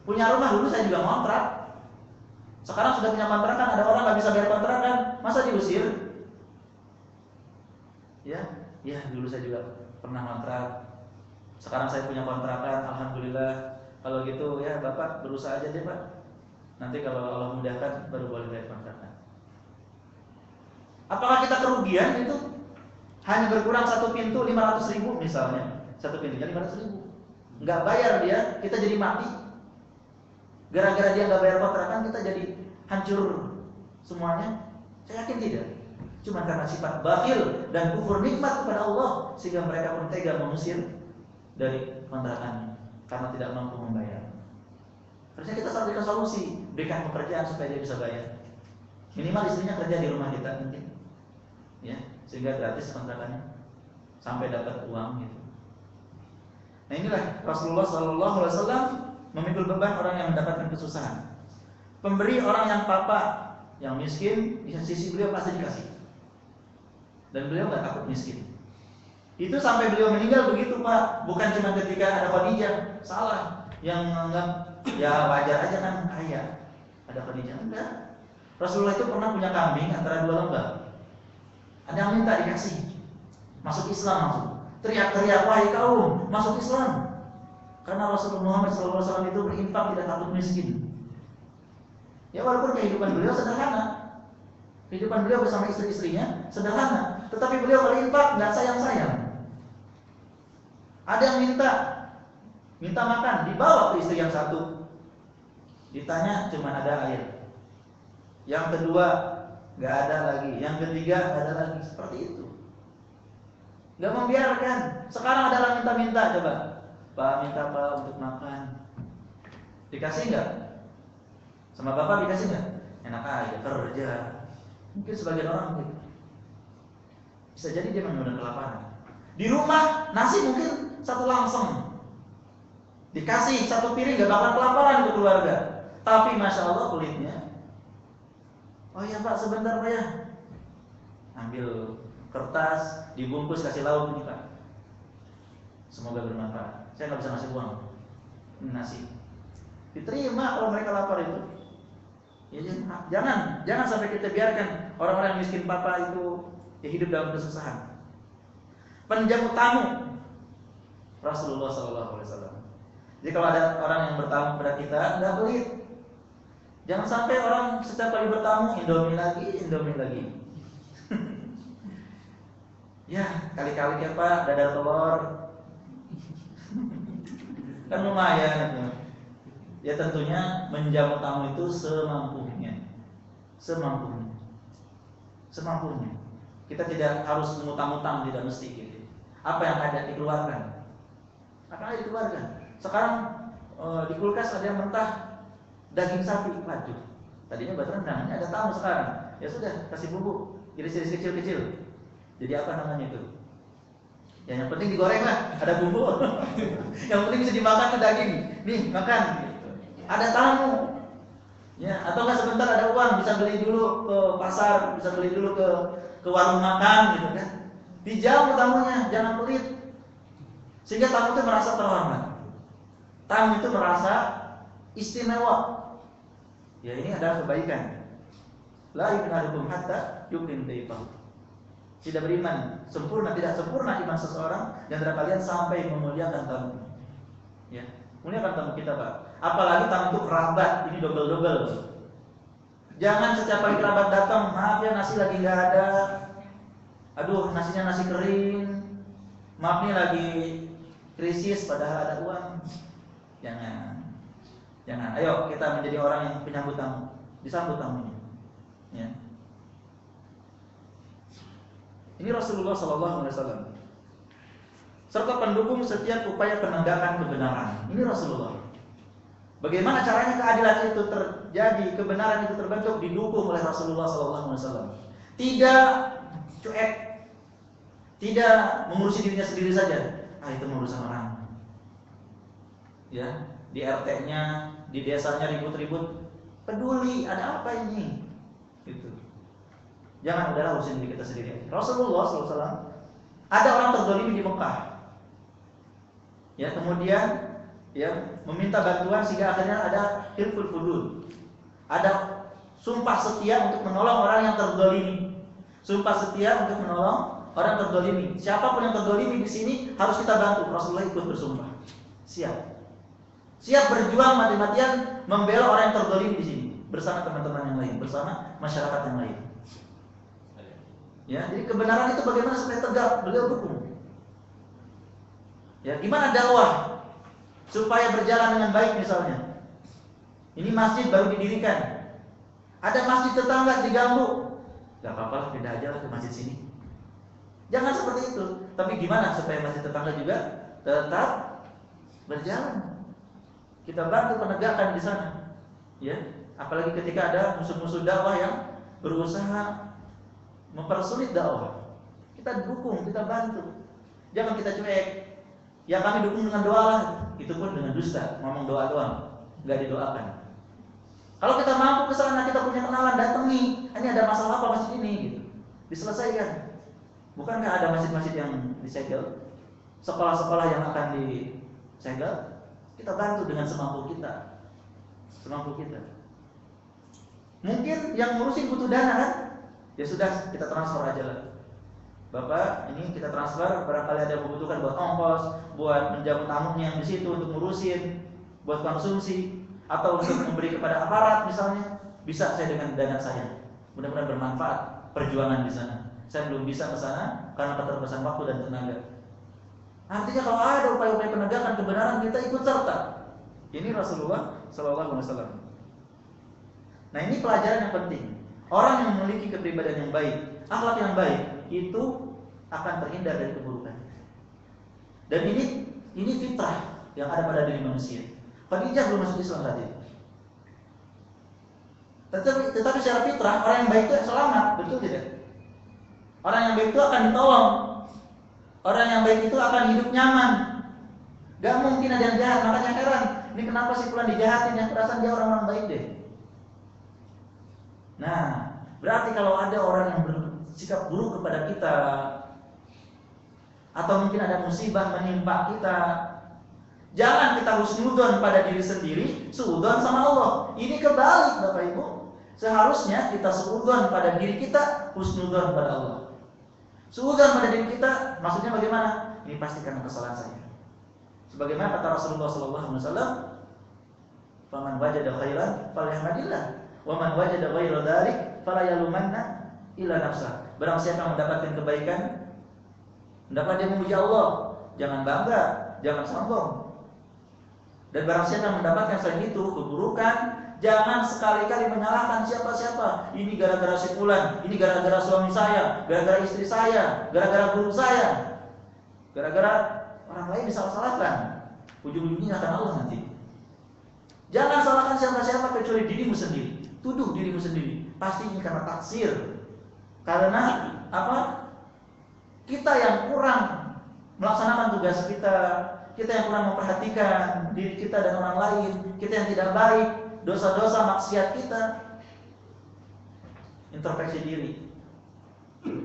Punya rumah dulu saya juga ngontrak. Sekarang sudah punya kontrakan, ada orang nggak bisa bayar kontrakan, masa diusir? Ya, dulu saya juga pernah ngontrak. Sekarang saya punya kontrakan, alhamdulillah. Kalau gitu ya Bapak berusaha aja deh Pak. Nanti kalau Allah mudahkan baru boleh bayar kontrakan. Apakah kita kerugian itu? Hanya berkurang 1 pintu 500.000 misalnya. 1 pintunya 500.000. Nggak bayar dia, kita jadi mati. Gara-gara dia nggak bayar kontrakan, kita jadi hancur semuanya. Saya yakin tidak. Cuma karena sifat bakhil dan kufur nikmat kepada Allah, sehingga mereka pun tega mengusir dari kontrakannya karena tidak mampu membayar. Harusnya kita carikan solusi, berikan pekerjaan supaya dia bisa bayar. Minimal istrinya kerja di rumah kita mungkin, ya, sehingga gratis kontrakannya sampai dapat uang gitu. Nah inilah Rasulullah SAW memikul beban orang yang mendapatkan kesusahan. Pemberi orang yang papa, yang miskin, di sisi beliau pasti dikasih. Dan beliau nggak takut miskin. Itu sampai beliau meninggal begitu Pak. Bukan cuma ketika ada Khadijah, salah. Yang menganggap ya wajar aja kan kaya. Ada Khadijah, enggak. Rasulullah itu pernah punya kambing antara 2 lembah. Ada yang minta dikasih. Masuk Islam langsung. Teriak-teriak, wahai kaum, masuk Islam. Karena Rasulullah Muhammad SAW itu berinfak tidak takut miskin. Ya walaupun kehidupan beliau sederhana. Kehidupan beliau bersama istri-istrinya sederhana, tetapi beliau berinfak nggak sayang-sayang. Ada yang minta makan, dibawa ke istri yang satu. Ditanya cuma ada air. Yang kedua nggak ada lagi, yang ketiga nggak ada lagi. Seperti itu. Nggak membiarkan. Sekarang ada orang minta-minta, coba. Pak minta Pak untuk makan. Dikasih nggak? Sama Bapak dikasih nggak? Enak aja kerja. Mungkin sebagian orang gitu. Bisa jadi dia memang kelaparan. Di rumah nasi mungkin 1 langsung. Dikasih 1 piring gak bakal kelaparan untuk keluarga. Tapi masya Allah kulitnya. Oh iya Pak sebentar Pak ya. Ambil kertas, dibungkus kasih lauk ini Pak. Semoga bermanfaat. Saya nggak bisa ngasih uang. Ini nasi. Diterima kalau mereka lapar itu. Ya, jangan sampai kita biarkan orang-orang miskin papa itu ya hidup dalam kesusahan. Penjamu tamu Rasulullah SAW. Jadi kalau ada orang yang bertamu kepada kita, nggak pelit. Jangan sampai orang setiap kali bertamu Indomie lagi. Ya kali-kali ya Pak dadar telur. Kan lumayan itu. Ya tentunya menjamu tamu itu semampunya. Kita tidak harus mengutang-utang, tidak mesti gitu. Apa yang ada dikeluarkan. Sekarang di kulkas ada yang mentah daging sapi, waduh. Tadinya buat rendang, ada tamu sekarang. Ya sudah, kasih bumbu, iris-iris kecil-kecil. Jadi apa namanya itu? Ya yang penting digoreng lah, ada bumbu. Yang penting bisa dimakan ke daging. Nih, makan. Ada tamu, ya atau nggak sebentar ada uang bisa beli dulu ke pasar, bisa beli dulu ke warung makan gitu kan. Dijamu tamunya, jangan pelit, sehingga tamu itu merasa terhormat, tamu itu merasa istimewa. Ya ini adalah kebaikan. La yunadukum hatta yukrim daifahu. tidak beriman sempurna, tidak sempurna iman seseorang di antara kalian sampai memuliakan tamu. Ya, muliakan tamu kita, Pak. Apalagi tamu itu kerabat, ini double-double. Jangan setiap kali kerabat datang, maaf ya nasi lagi nggak ada. Aduh, nasinya nasi kering. Maaf nih lagi krisis padahal ada uang. Jangan. Jangan. Ayo kita menjadi orang yang penyambut tamu. Disambut tamunya. Ya. Ini Rasulullah SAW. Serta pendukung setiap upaya penegakan kebenaran. Ini Rasulullah. Bagaimana caranya keadilan itu terjadi, kebenaran itu terbentuk, didukung oleh Rasulullah SAW. Tidak cuek, tidak mengurusi dirinya sendiri saja. Itu urusan orang. Ya, di RT-nya, di desanya ribut-ribut, peduli ada apa ini? Gitu. Jangan udahlah urusin diri kita sendiri. Rasulullah SAW ada orang terzalimi di Mekah. Ya, kemudian ya meminta bantuan sehingga akhirnya ada hilful fudul. Ada sumpah setia untuk menolong orang yang terzalimi. Sumpah setia untuk menolong orang terzalimi. Siapapun yang terzalimi di sini harus kita bantu. Rasulullah ikut bersumpah. Siap berjuang mati-matian membela orang yang terzalimi di sini bersama teman-teman yang lain, bersama masyarakat yang lain. Ya, jadi kebenaran itu bagaimana supaya tegak, beliau dukung. Ya, gimana dakwah supaya berjalan dengan baik misalnya. Ini masjid baru didirikan. Ada masjid tetangga diganggu. Gak apa-apa, pindah aja lah ke masjid sini. Jangan seperti itu. Tapi gimana supaya masjid tetangga juga tetap berjalan? Kita bantu penegakan di sana. Ya, apalagi ketika ada musuh-musuh dakwah yang berusaha mempersulit dakwah. Kita dukung, kita bantu. Jangan kita cuek. Ya kami dukung dengan doa lah. Itu pun dengan dusta, ngomong doa doang, nggak didoakan. Kalau kita mampu ke sana, kita punya kenalan, datangi. Ini ada masalah apa masjid ini? Gitu. Diselesaikan. Bukankah ada masjid-masjid yang disegel, sekolah-sekolah yang akan disegel? Kita bantu dengan semampu kita. Semampu kita. Mungkin yang ngurusin butuh dana kan? Ya sudah, kita transfer aja lah. Bapak, ini kita transfer, barangkali ada yang membutuhkan buat ongkos, buat menjamu tamunya yang di situ untuk ngurusin, buat konsumsi, atau untuk memberi kepada aparat misalnya, bisa saya dengan dana saya. Mudah-mudahan bermanfaat perjuangan di sana. Saya belum bisa ke sana karena keterbatasan waktu dan tenaga. Artinya kalau ada upaya-upaya penegakan kebenaran, kita ikut serta. Ini Rasulullah SAW. Nah, ini pelajaran yang penting. Orang yang memiliki kepribadian yang baik, akhlak yang baik, itu akan terhindar dari keburukan. Dan ini fitrah yang ada pada diri manusia. Khadijah belum masuk Islam tadi. Tetapi secara fitrah orang yang baik itu selamat, betul tidak? Orang yang baik itu akan ditolong. Orang yang baik itu akan hidup nyaman. Gak mungkin ada yang jahat, makanya heran. Ini kenapa sih pulang dijahatin? Yang perasaan dia orang-orang baik deh. Nah, berarti kalau ada orang yang bersikap buruk kepada kita, atau mungkin ada musibah menimpa kita, jangan kita husnudon pada diri sendiri, suudon sama Allah. Ini kebalik Bapak Ibu. Seharusnya kita suudon pada diri kita, husnudon pada Allah. Suudon pada diri kita, maksudnya bagaimana? Ini pasti karena kesalahan saya. Sebagaimana kata Rasulullah SAW, "Faman wajada khairan falyahmadillah, wa man wajada ghaira dzalik fala yalumanna illa nafsah." Barang siapa yang mendapatkan kebaikan, hendaklah dia memuji Allah. Jangan bangga, jangan sombong. Dan barang siapa yang mendapatkan selain itu keburukan, jangan sekali-kali menyalahkan siapa-siapa. Ini gara-gara si fulan, ini gara-gara suami saya, gara-gara istri saya, gara-gara guru saya, gara-gara orang lain disalah-salahkan. Ujung-ujungnya akan Allah nanti. Jangan salahkan siapa-siapa kecuali dirimu sendiri. Tuduh dirimu sendiri. Pasti ini karena taksir. Karena apa? Kita yang kurang melaksanakan tugas kita yang kurang memperhatikan diri kita dan orang lain, kita yang tidak baik, dosa-dosa maksiat kita. Introspeksi diri.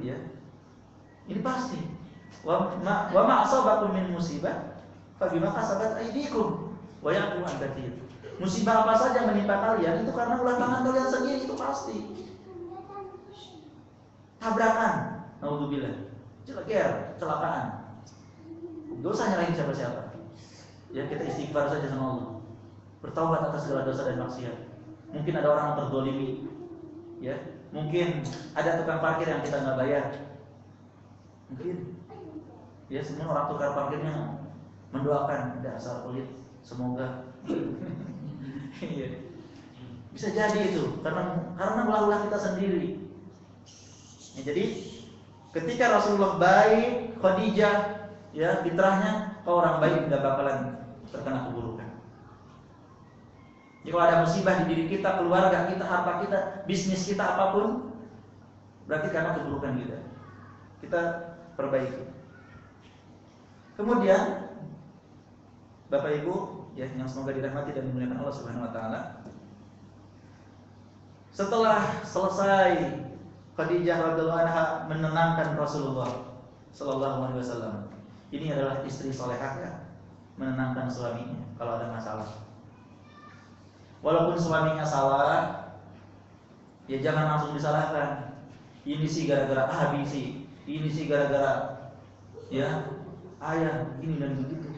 Ya. Ini pasti. Wa ma asabakum min musibah fa bima kasabat aydikum wa ya'fu an katsir. Musibah apa saja yang menimpa kalian itu karena ulah tangan kalian sendiri, itu pasti. Tabrakan. naudzubillah, celaker, kecelakaan. Gak usah nyalahin siapa-siapa. Ya, kita istighfar saja sama Allah, bertaubat atas segala dosa dan maksiat. Mungkin ada orang yang terzalimi, ya, mungkin ada tukang parkir yang kita nggak bayar, mungkin, ya, semua orang tukang parkirnya mendoakan dasar pelit, semoga. Bisa jadi itu karena ulah-ulah kita sendiri. Ya, jadi ketika Rasulullah baik, Khadijah, ya, fitrahnya kau orang baik, nggak bakalan terkena keburukan. Jadi kalau ada musibah di diri kita, keluarga kita, harta kita, bisnis kita, apapun, berarti karena keburukan kita. Kita perbaiki. Kemudian Bapak Ibu, ya, yang semoga dirahmati dan dimuliakan Allah Subhanahu wa taala. Setelah selesai Khadijah radhiyallahu anha menenangkan Rasulullah sallallahu alaihi wasallam. Ini adalah istri salehah, ya, menenangkan suaminya kalau ada masalah. Walaupun suaminya salah, ya jangan langsung disalahkan. Ini sih gara-gara A, B, C. Ini sih gara-gara, ya, ayah ini dan begitu.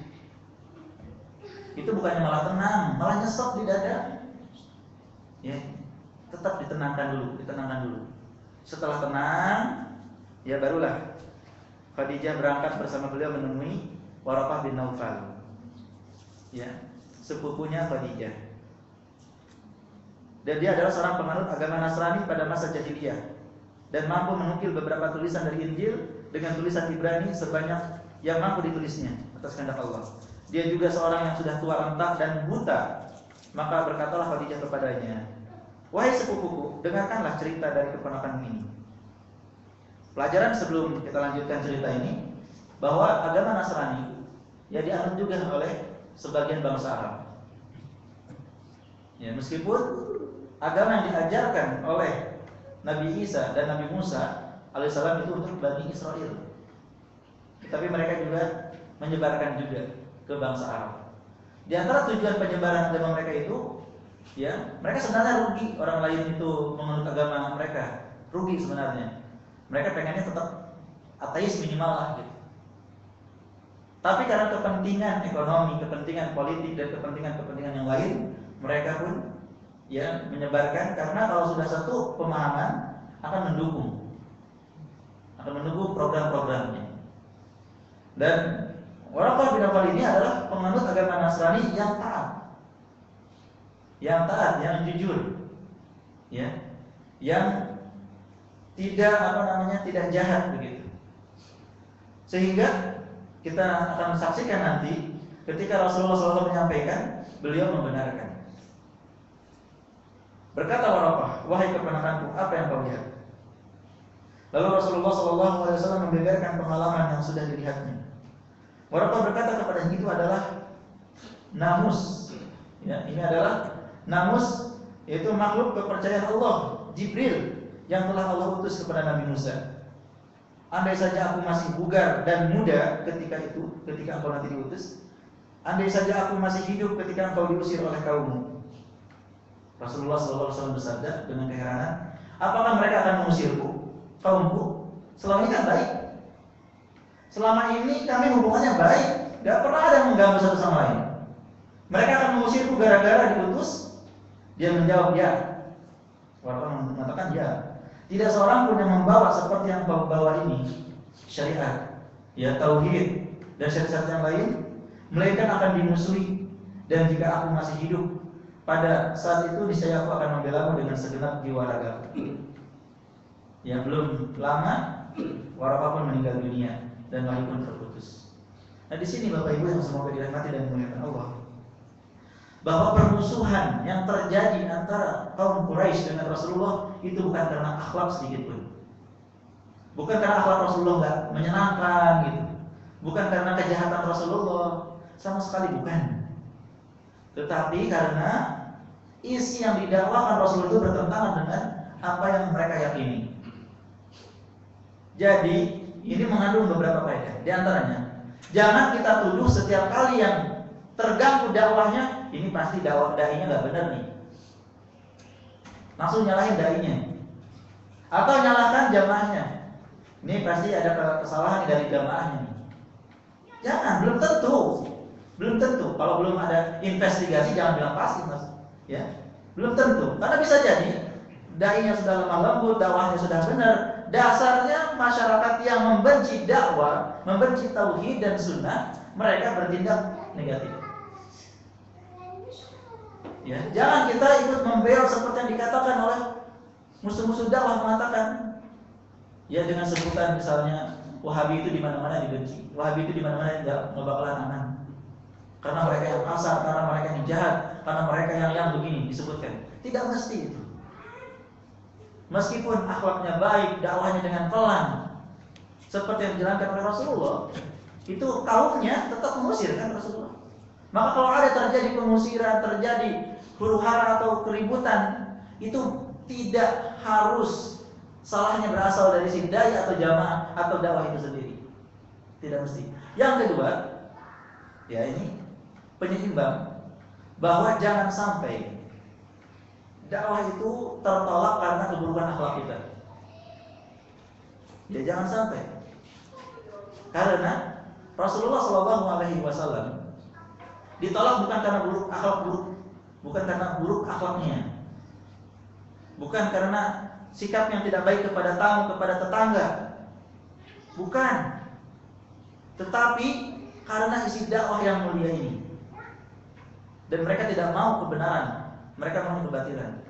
Itu bukannya malah tenang, malah nyesek di dada. Ya, tetap ditenangkan dulu. Setelah tenang, ya barulah Khadijah berangkat bersama beliau menemui Waraqah bin Naufal, ya, sepupunya Khadijah. Dan dia adalah seorang penganut agama Nasrani pada masa Jahiliyah dan mampu menukil beberapa tulisan dari Injil dengan tulisan Ibrani sebanyak yang mampu ditulisnya atas kehendak Allah. Dia juga seorang yang sudah tua renta dan buta. Maka berkatalah Khadijah kepadanya, "Wahai sepupuku, dengarkanlah cerita dari keponakanmu ini." Pelajaran sebelum kita lanjutkan cerita ini, bahwa agama Nasrani, ya, dianut juga oleh sebagian bangsa Arab. Ya, meskipun agama yang diajarkan oleh Nabi Isa dan Nabi Musa alaihissalam itu untuk Bani Israel, tapi mereka juga menyebarkan juga ke bangsa Arab. Di antara tujuan penyebaran agama mereka itu, ya, mereka sebenarnya rugi orang lain itu menganut agama mereka, rugi sebenarnya. Mereka pengennya tetap ateis minimal lah, gitu. Tapi karena kepentingan ekonomi, kepentingan politik dan kepentingan yang lain, mereka pun, ya, menyebarkan, karena kalau sudah satu pemahaman akan mendukung program-programnya. Dan Waraqah bin Naufal ini adalah penganut agama Nasrani yang taat, yang jujur, ya, yang tidak jahat begitu. Sehingga kita akan saksikan nanti ketika Rasulullah SAW menyampaikan, beliau membenarkan. Berkata Waraqah, "Wahai keponakanku, apa yang kau lihat?" Lalu Rasulullah SAW membeberkan pengalaman yang sudah dilihatnya. Waraqah berkata kepadanya, itu adalah namus. Ya, ini adalah namus, yaitu makhluk kepercayaan Allah, Jibril, yang telah Allah utus kepada Nabi Musa. Andai saja aku masih bugar dan muda ketika engkau nanti diutus, andai saja aku masih hidup ketika engkau diusir oleh kaummu. Rasulullah SAW bersabda dengan keheranan, apakah mereka akan mengusirku, kaumku? Selama ini kan baik. Selama ini kami hubungannya baik, gak pernah ada yang mengganggu satu sama lain. Mereka akan mengusirku gara-gara diutus? Dia menjawab, ya. Waraqah mengatakan, ya. Tidak seorang pun yang membawa seperti yang kau bawa ini, syariat, ya, tauhid dan syariat yang lain, melainkan akan dimusuhi. Dan jika aku masih hidup pada saat itu, niscaya aku akan membelamu dengan segenap jiwa ragaku. Ya, belum lama Waraqah pun meninggal dunia dan wahyu pun terputus. Nah, di sini Bapak Ibu yang semoga dirahmati dan dimuliakan Allah, bahwa permusuhan yang terjadi antara kaum Quraisy dengan Rasulullah itu bukan karena akhlak sedikit pun. Bukan karena akhlak Rasulullah nggak menyenangkan gitu. Bukan karena kejahatan Rasulullah, sama sekali bukan. Tetapi karena isi yang didakwakan Rasulullah itu bertentangan dengan apa yang mereka yakini. Jadi ini mengandung beberapa faedah. Di antaranya, jangan kita tuduh setiap kali yang terganggu dakwahnya, ini pasti dai-nya nggak benar nih. Langsung nyalahin dai-nya, atau nyalakan jamaahnya. Ini pasti ada kesalahan dari jamaahnya. Jangan, belum tentu. Belum tentu. Kalau belum ada investigasi jangan bilang pasti, Mas. Ya. Belum tentu. Karena bisa jadi dai-nya sudah lemah lembut, dakwahnya sudah benar. Dasarnya masyarakat yang membenci dakwah, membenci tauhid dan sunnah, mereka bertindak negatif. Ya, jangan kita ikut membel seperti yang dikatakan oleh musuh-musuh dakwah mengatakan. Ya dengan sebutan misalnya Wahabi itu di mana-mana dibenci, Wahabi itu di mana-mana tidak bakalan aman. Karena mereka yang kasar, karena mereka yang jahat, karena mereka yang begini disebutkan. Tidak mesti itu. Meskipun akhlaknya baik, dakwahnya dengan pelan, seperti yang dijalankan oleh Rasulullah, itu kaumnya tetap mengusir kan Rasulullah. Maka kalau ada terjadi pengusiran, terjadi huru-hara atau keributan, itu tidak harus salahnya berasal dari si dai atau jamaah atau dakwah itu sendiri. Tidak mesti. Yang kedua, ya ini penyeimbang bahwa jangan sampai dakwah itu tertolak karena keburukan akhlak kita. Ya jangan sampai. Karena Rasulullah SAW ditolak bukan karena akhlak buruk, bukan karena buruk akhlaknya, bukan karena sikap yang tidak baik kepada tamu, kepada tetangga, bukan, tetapi karena isi dakwah yang mulia ini. Dan mereka tidak mau kebenaran, mereka mau kebatilan.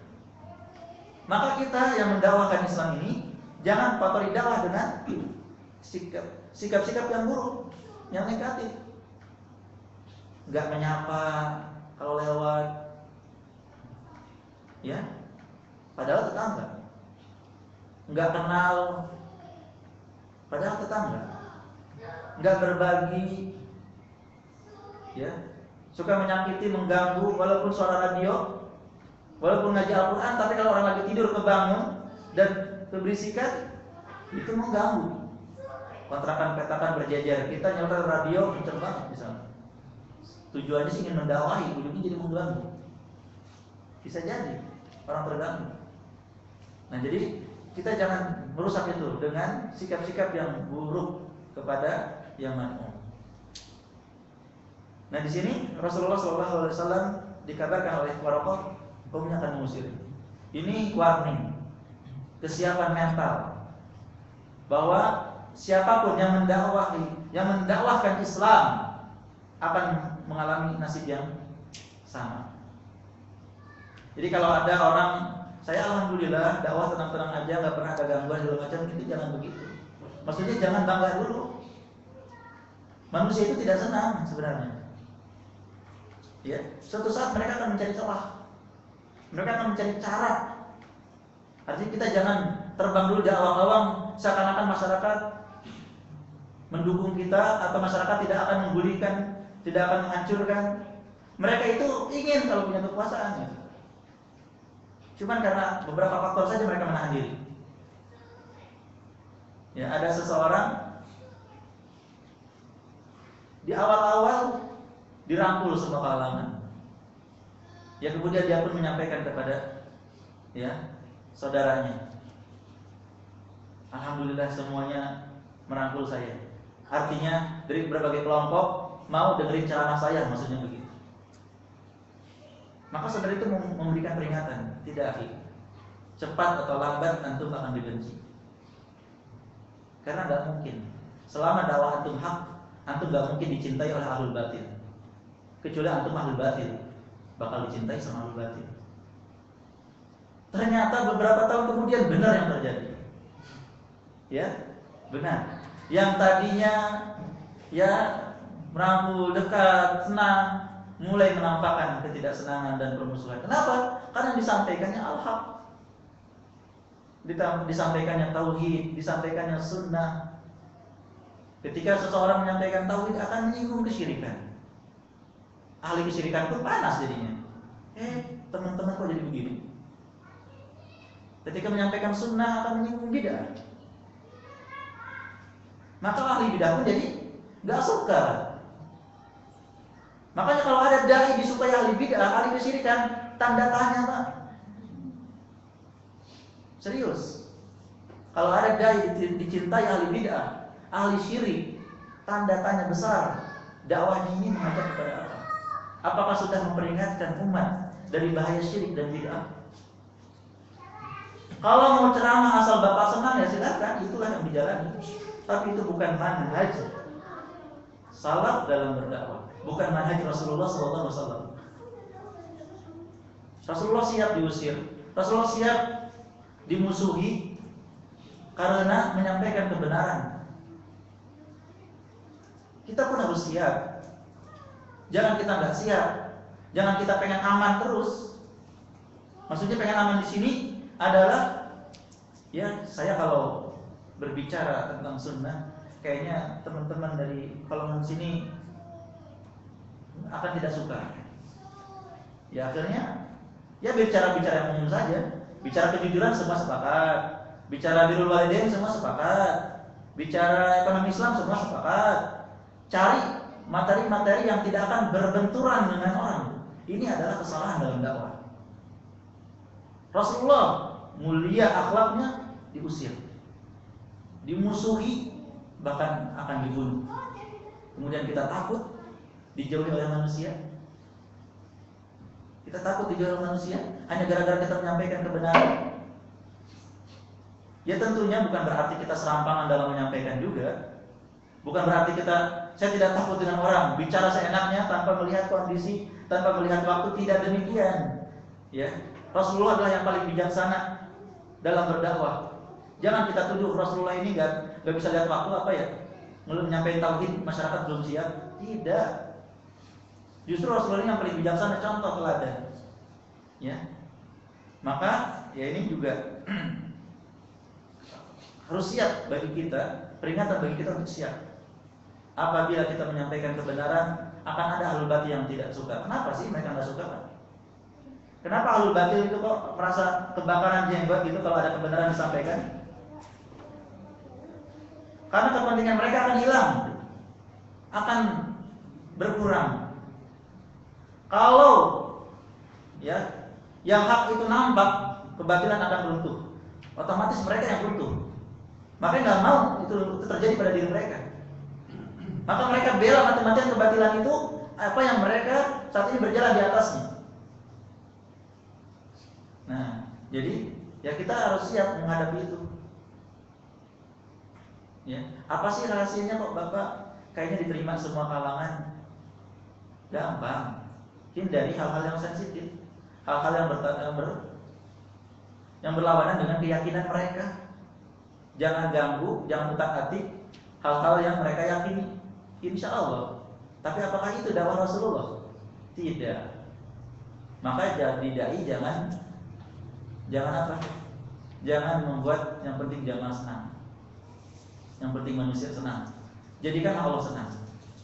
Maka kita yang mendakwahkan Islam ini jangan kotori dakwah dengan sikap-sikap yang buruk, yang negatif. Enggak menyapa kalau lewat, ya, padahal tetangga. Enggak kenal, padahal tetangga. Enggak berbagi, ya, suka menyakiti, mengganggu, walaupun suara radio, walaupun ngaji Al-Quran, tapi kalau orang lagi tidur kebangun dan keberisikan, itu mengganggu. Kontrakan petakan berjejer, kita nyetel radio kenceng banget misalnya. Tujuannya sih ingin mendakwahi, ujungnya jadi mengganggu. Bisa jadi orang terganggu. Nah jadi kita jangan merusak itu dengan sikap-sikap yang buruk kepada yang makmum. Nah di sini Rasulullah SAW dikabarkan oleh Waraqah kaumnya akan mengusir. Ini warning, kesiapan mental bahwa siapapun yang mendakwahkan Islam akan mengalami nasib yang sama. Jadi kalau ada orang, saya alhamdulillah dakwah tenang-tenang aja, nggak pernah ada gangguan segala macam, itu jangan begitu. Maksudnya jangan bangga dulu. Manusia itu tidak senang sebenarnya. Ya, suatu saat mereka akan mencari celah, mereka akan mencari cara. Artinya kita jangan terbang dulu di awang-awang seakan-akan masyarakat mendukung kita atau masyarakat tidak akan menggulikan, tidak akan menghancurkan. Mereka itu ingin kalau punya kekuasaan, ya. Cuman karena beberapa faktor saja mereka menahan diri. Ya, ada seseorang di awal-awal dirangkul semua kalangan. Ya kemudian dia pun menyampaikan kepada saudaranya, alhamdulillah semuanya merangkul saya. Artinya dari berbagai kelompok mau dengerin ceramah saya, maksudnya begitu. Maka saudara itu memberikan peringatan, tidak akhi, cepat atau lambat antum akan dibenci. Karena nggak mungkin selama dakwah antum hak, antum nggak mungkin dicintai oleh ahlul batil. Kecuali antum ahlul batil, bakal dicintai sama ahlul batil. Ternyata beberapa tahun kemudian benar yang terjadi. Ya, benar. Yang tadinya ya merangkul, dekat, senang, mulai menampakkan ketidaksenangan dan permusuhan. Kenapa? Karena disampaikannya al-haq, disampaikannya tauhid, disampaikannya sunnah. Ketika seseorang menyampaikan tauhid akan menyinggung kesyirikan, ahli kesyirikan pun panas jadinya. Teman-teman kok jadi begini? Ketika menyampaikan sunnah akan menyinggung bid'ah, maka ahli bid'ah pun jadi nggak suka. Makanya kalau ada dai disukai ahli bid'ah, ahli kesyirikan, tanda tanya, Pak. Serius. Kalau ada dai dicintai ahli bid'ah, ahli syirik, tanda tanya besar. Dakwahnya ini mengajak kepada apa? Apakah sudah memperingatkan umat dari bahaya syirik dan bid'ah? Kalau mau ceramah asal bapak senang ya silakan, itulah yang dijalani. Tapi itu bukan manhaj salaf dalam berdakwah, bukan manhaj Rasulullah SAW. Rasulullah siap diusir, Rasulullah siap dimusuhi karena menyampaikan kebenaran. Kita pun harus siap. Jangan kita nggak siap, jangan kita pengen aman terus. Maksudnya pengen aman di sini adalah, ya saya kalau berbicara tentang sunnah, kayaknya teman-teman dari golongan sini akan tidak suka. Ya akhirnya, ya bicara-bicara yang umum saja, bicara kejujuran semua sepakat, bicara birrul walidain semua sepakat, bicara ekonomi Islam semua sepakat. Cari materi-materi yang tidak akan berbenturan dengan orang. Ini adalah kesalahan dalam dakwah. Rasulullah mulia akhlaknya diusir, dimusuhi, bahkan akan dibunuh. Kemudian kita takut dijauhi oleh manusia. Kita takut dijauhi oleh manusia hanya gara-gara kita menyampaikan kebenaran. Ya tentunya bukan berarti kita serampangan dalam menyampaikan juga. Bukan berarti saya tidak takut dengan orang, bicara seenaknya tanpa melihat kondisi, tanpa melihat waktu, tidak demikian. Ya, Rasulullah adalah yang paling bijaksana dalam berdakwah. Jangan kita tuduh Rasulullah ini gak bisa lihat waktu apa ya, menyampaikan tauhid masyarakat belum siap. Tidak. Justru Rasulullah ini yang paling bijaksana, contoh teladan. Ya, maka ya ini juga harus siap bagi kita, peringatan bagi kita untuk siap. Apabila kita menyampaikan kebenaran, akan ada ahlul batil yang tidak suka. Kenapa sih mereka nggak suka, Pak? Kenapa ahlul batil itu kok merasa kebakaran jenggot gitu kalau ada kebenaran disampaikan? Karena kepentingan mereka akan hilang, akan berkurang. Kalau ya yang hak itu nampak, kebatilan akan runtuh. Otomatis mereka yang runtuh. Makanya nggak mau itu terjadi pada diri mereka. Maka mereka bela mati-matian kebatilan itu, apa yang mereka saat ini berjalan di atasnya. Nah, jadi ya kita harus siap menghadapi itu. Ya, apa sih rahasianya kok Bapak kayaknya diterima semua kalangan? Gampang. Hindari hal-hal yang sensitif, hal-hal yang berlawanan dengan keyakinan mereka. Jangan ganggu, jangan utak-atik hal-hal yang mereka yakini. Insya Allah. Tapi apakah itu dakwah Rasulullah? Tidak. Maka jadi dai jangan apa? Jangan membuat yang penting jamaah senang, yang penting manusia senang. Jadikan Allah senang,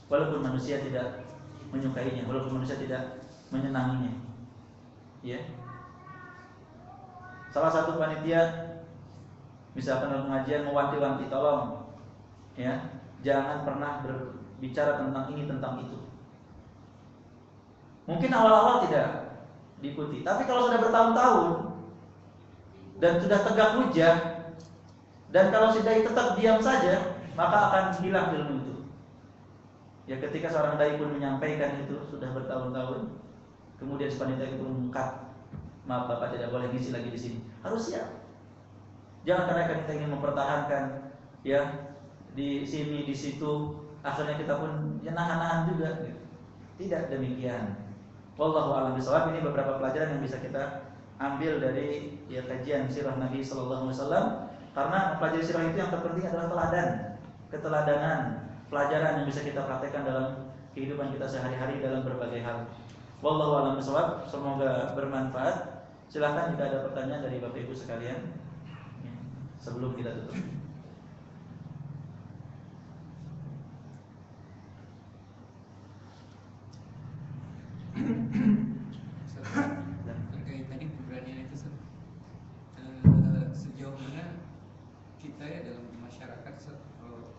walaupun manusia tidak menyukainya, walaupun manusia tidak menyenanginya. Ya. Salah satu panitia misalkan dalam pengajian mewanti-wanti, tolong ya, jangan pernah berbicara tentang ini tentang itu. Mungkin awal-awal tidak diikuti, tapi kalau sudah bertahun-tahun dan sudah tegak hujah, dan kalau si dai tetap diam saja, maka akan hilang ilmu itu. Ya ketika seorang dai pun menyampaikan itu sudah bertahun-tahun, kemudian si panitia itu mengungkap, maaf Bapak tidak boleh ngisi lagi di sini. Harus siap. Jangan karena kita ingin mempertahankan ya di sini di situ, akhirnya kita pun ya nahan-nahan juga. Tidak demikian. Wallahu a'lam bishawab. Ini beberapa pelajaran yang bisa kita ambil dari ya kajian sirah Nabi sallallahu alaihi wasallam. Karena mempelajari sirah itu yang terpenting adalah teladan, keteladanan, pelajaran yang bisa kita praktekkan dalam kehidupan kita sehari-hari dalam berbagai hal. Wallahu a'lam bishawab. Semoga bermanfaat. Silakan jika ada pertanyaan dari Bapak Ibu sekalian sebelum kita tutup.
Terkait tadi keberanian itu, sejauh mana kita ya dalam masyarakat, kalau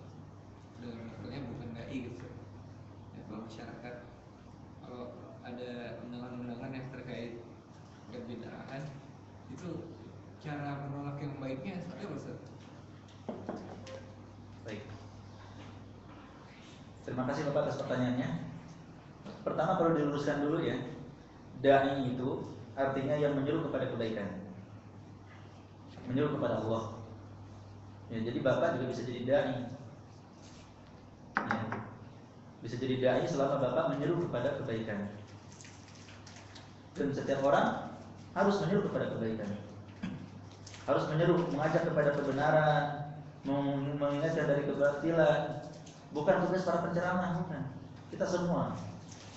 dalam levelnya bukan dai gitu, ya, kalau masyarakat, kalau ada undangan-undangan yang terkait kebid'ahan, itu cara menolak yang baiknya seperti apa, Ustaz?
Terima kasih Bapak atas pertanyaannya. Pertama perlu diluruskan dulu ya. Dai itu artinya yang menyuruh kepada kebaikan, menyuruh kepada Allah. Ya, jadi Bapak juga bisa jadi dai. Ya, bisa jadi dai selama Bapak menyuruh kepada kebaikan. Dan setiap orang harus menyuruh kepada kebaikan, harus menyuruh, mengajak kepada kebenaran, mengingatkan dari kebatilan. Bukan tugas para penceramah, bukan. Kita semua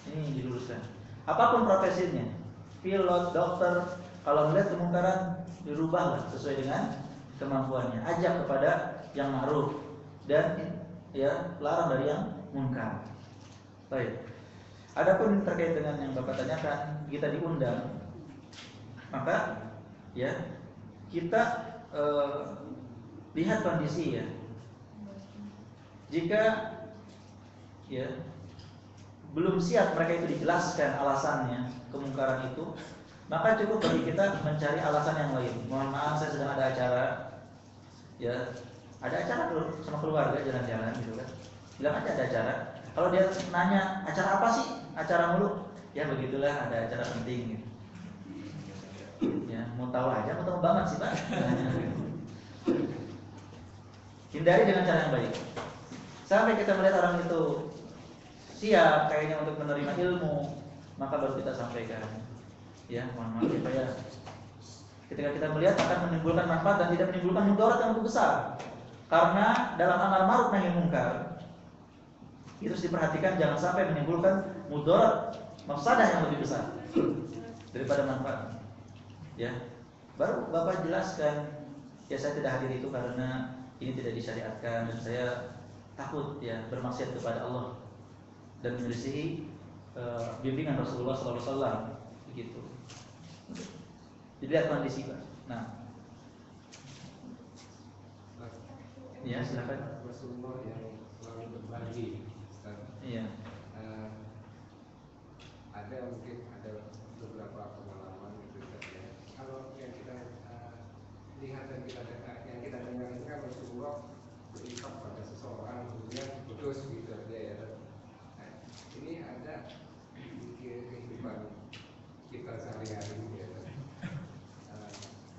ini diluruskan. Apapun profesinya, pilot, dokter, kalau melihat kemungkaran dirubahlah sesuai dengan kemampuannya. Ajak kepada yang ma'ruf dan ya larang dari yang munkar. Baik. Adapun terkait dengan yang Bapak tanyakan, kita diundang, maka ya kita lihat kondisi ya. Jika ya belum siap mereka itu dijelaskan alasannya kemungkaran itu, maka cukup bagi kita mencari alasan yang lain. Mohon maaf, saya sedang ada acara, ya ada acara dulu sama keluarga jalan-jalan gitu kan. Bilang aja ada acara. Kalau dia nanya acara apa sih? Acara mulu. Ya begitulah, ada acara penting. Gitu. Ya mau tahu aja, mau tahu banget sih Pak. Hindari dengan cara yang baik. Sampai kita melihat orang itu siap kayaknya untuk menerima ilmu, maka baru kita sampaikan. Ya, mohon maaf ya. Ketika kita melihat akan menimbulkan manfaat dan tidak menimbulkan mudarat yang lebih besar. Karena dalam amar ma'ruf nahi munkar itu harus diperhatikan jangan sampai menimbulkan mudarat, mafsadah yang lebih besar daripada manfaat. Ya. Baru Bapak jelaskan, ya saya tidak hadir itu karena ini tidak disyariatkan dan saya takut ya bermaksiat kepada Allah dan menyelisihi bimbingan Rasulullah SAW begitu. Dilihat kondisi Pak. Nah, ya silakan.
Rasulullah yang selalu berbagi.
Iya.
Ada mungkin ada beberapa pengalaman gitu ya. Kalau yang kita lihat dan yang kita dengar itu kan Rasulullah berikat pada seseorang kemudian putus gitu dia ya. Nah, ini ada di kehidupan kita sehari-hari ya.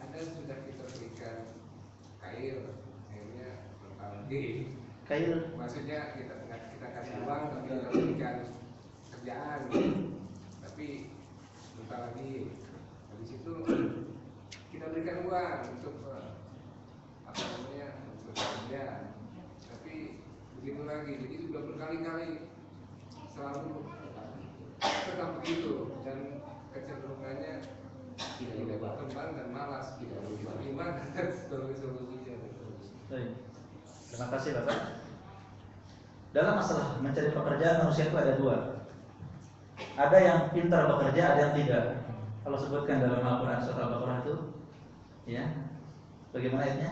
Ada sudah kita berikan kail, akhirnya bertahun
Kail.
Maksudnya kita kasih uang tapi kita berikan kerjaan, tapi bentar lagi habis itu kita berikan uang untuk apa namanya untuk kerja, tapi begitu lagi, jadi sudah berkali-kali selalu tetap begitu dan kecenderungannya tidak berkembang dan malas tidak gimana solusinya.
Baik. Terima kasih Bapak. Dalam masalah mencari pekerjaan manusia itu ada dua. Ada yang pintar bekerja, ada yang tidak. Kalau sebutkan dalam Al-Quran surat Al-Baqarah itu, ya, bagaimana ayatnya?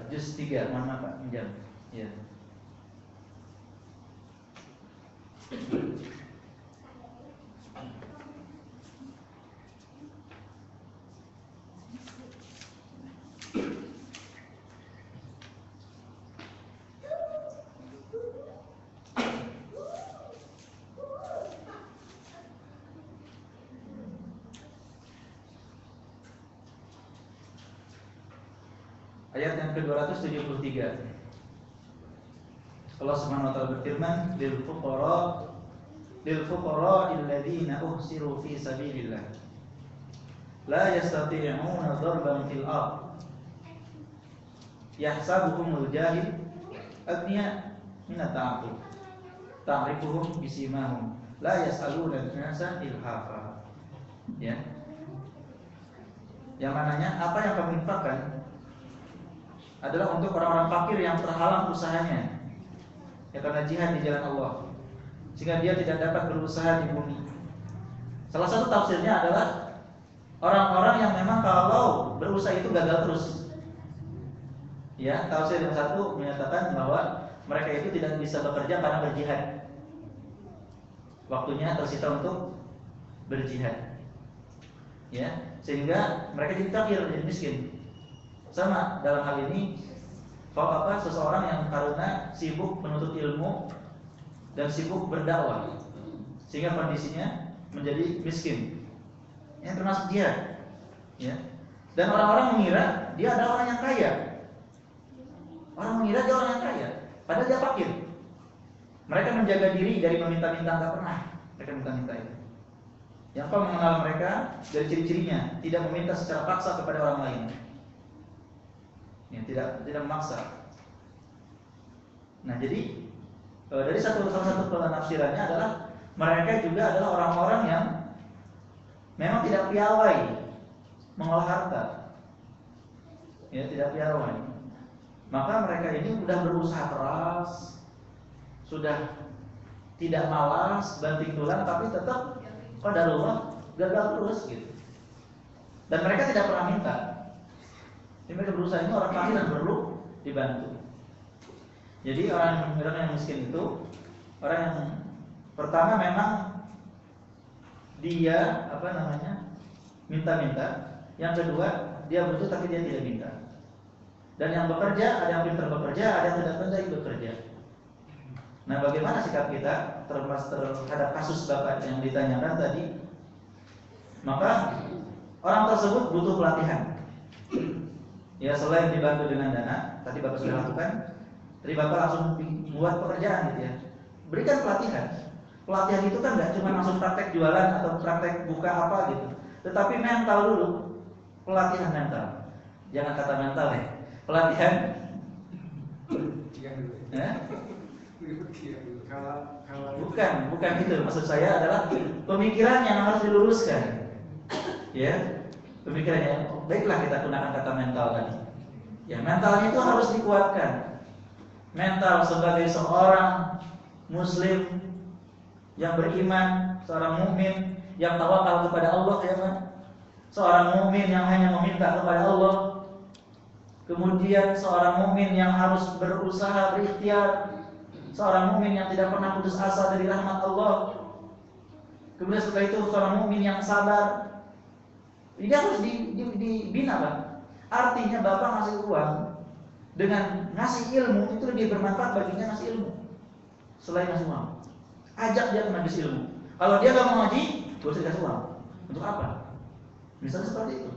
Juz 3, mohon maaf Pak, pinjam. Ya. Ayat yang ke-273. Allah Subhanahu wa taala berfirman, lil fuqara alladziina uhsiru fi sabilillah la yastati'una darban fil ard yahsabuhumul jahil aghniya min at-ta'affuf ta'rifuhum bisimahum la yas'aluna an-nasa ilhafa. Ya. Yang mananya apa yang kamu infakkan adalah untuk orang-orang fakir yang terhalang usahanya ya karena jihad di jalan Allah, sehingga dia tidak dapat berusaha di bumi. Salah satu tafsirnya adalah orang-orang yang memang kalau berusaha itu gagal terus. Ya, tafsir yang satu menyatakan bahwa mereka itu tidak bisa bekerja karena berjihad. Waktunya tersita untuk berjihad. Ya, sehingga mereka jadi fakir, jadi miskin. Sama dalam hal ini seseorang yang karena sibuk menuntut ilmu dan sibuk berdakwah sehingga kondisinya menjadi miskin. Yang termasuk dia, ya. Dan orang-orang mengira dia adalah orang yang kaya. Orang mengira dia orang yang kaya, padahal dia fakir. Mereka menjaga diri dari meminta-minta, nggak pernah mereka minta-minta itu. Yang kau mengenal mereka dari ciri-cirinya, tidak meminta secara paksa kepada orang lain. Ya, tidak memaksa. Nah, jadi dari salah satu penafsirannya adalah mereka juga adalah orang-orang yang memang tidak piawai mengolah harta. Ya, tidak piawai. Maka mereka ini sudah berusaha keras, sudah tidak malas, banting tulang, tapi tetap qadarullah gagal terus gitu. Dan mereka tidak pernah minta. Jadi mereka berusaha, ini orang fakir dan perlu dibantu. Jadi orang yang miskin itu orang yang pertama memang dia minta-minta. Yang kedua dia butuh tapi dia tidak minta. Dan yang bekerja, ada yang pintar bekerja, ada yang tidak pandai bekerja. Nah, bagaimana sikap kita terhadap kasus Bapak yang ditanyakan tadi? Maka orang tersebut butuh pelatihan. Ya, selain dibantu dengan dana, tadi Bapak sudah lakukan. Tadi Bapak langsung buat pekerjaan gitu ya. Berikan pelatihan. Pelatihan itu kan nggak cuma langsung praktek jualan atau praktek buka apa gitu, tetapi mental dulu. Pelatihan mental. Jangan kata mental ya. Pelatihan. Bukan itu. Maksud saya adalah pemikiran yang harus diluruskan. Ya, pemikirannya. Baiklah kita gunakan kata mental tadi. Ya, mentalnya itu harus dikuatkan. Mental sebagai seorang Muslim yang beriman, seorang mukmin yang tawakal kepada Allah, ya kan? Seorang mukmin yang hanya meminta kepada Allah. Kemudian seorang mukmin yang harus berusaha berikhtiar, seorang mukmin yang tidak pernah putus asa dari rahmat Allah. Kemudian setelah itu seorang mukmin yang sabar. Ini harus dibina, Pak. Artinya Bapak ngasih uang dengan ngasih ilmu itu lebih bermanfaat baginya ngasih ilmu selain ngasih uang. Ajak dia ke majelis ilmu. Kalau dia nggak mau ngaji, gak usah dikasih uang. Untuk apa? Misalnya seperti itu.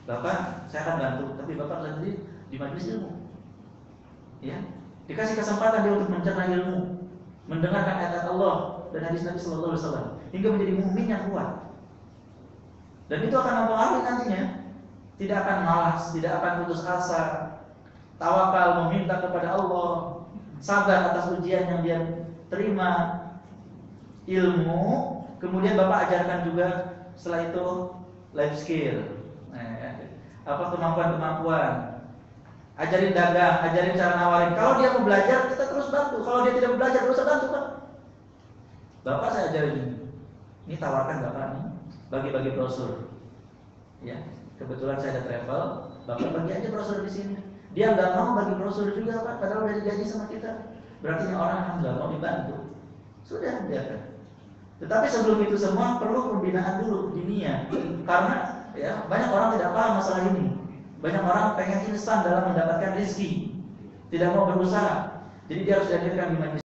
Bapak, saya akan bantu, tapi Bapak sendiri di majelis ilmu. Ya, dikasih kesempatan dia untuk mencerna ilmu, mendengarkan ayat Allah dan hadis Nabi Sallallahu Alaihi Wasallam hingga menjadi mukmin yang kuat. Dan itu akan mempengaruhi nantinya. Tidak akan malas, tidak akan putus asa, tawakal meminta kepada Allah, sabar atas ujian yang dia terima, ilmu. Kemudian Bapak ajarkan juga setelah itu life skill, kemampuan. Ajarin dagang, ajarin cara nawarin. Kalau dia mau belajar, kita terus bantu. Kalau dia tidak mau belajar, terus bantu, Pak. Bapak saya ajarin ini. Ini tawarkan Bapak nih, bagi-bagi brosur. Ya, kebetulan saya ada travel, Bapak bagi aja brosur di sini. Dia nggak mau bagi brosur juga, Pak, padahal udah digaji sama kita. Berarti orang yang nggak mau dibantu. Sudah biarkan. Tetapi sebelum itu semua perlu pembinaan dulu dunia, karena ya banyak orang tidak paham masalah ini. Banyak orang pengen instan dalam mendapatkan rezeki, tidak mau berusaha. Jadi dia harus dihadirkan di majelis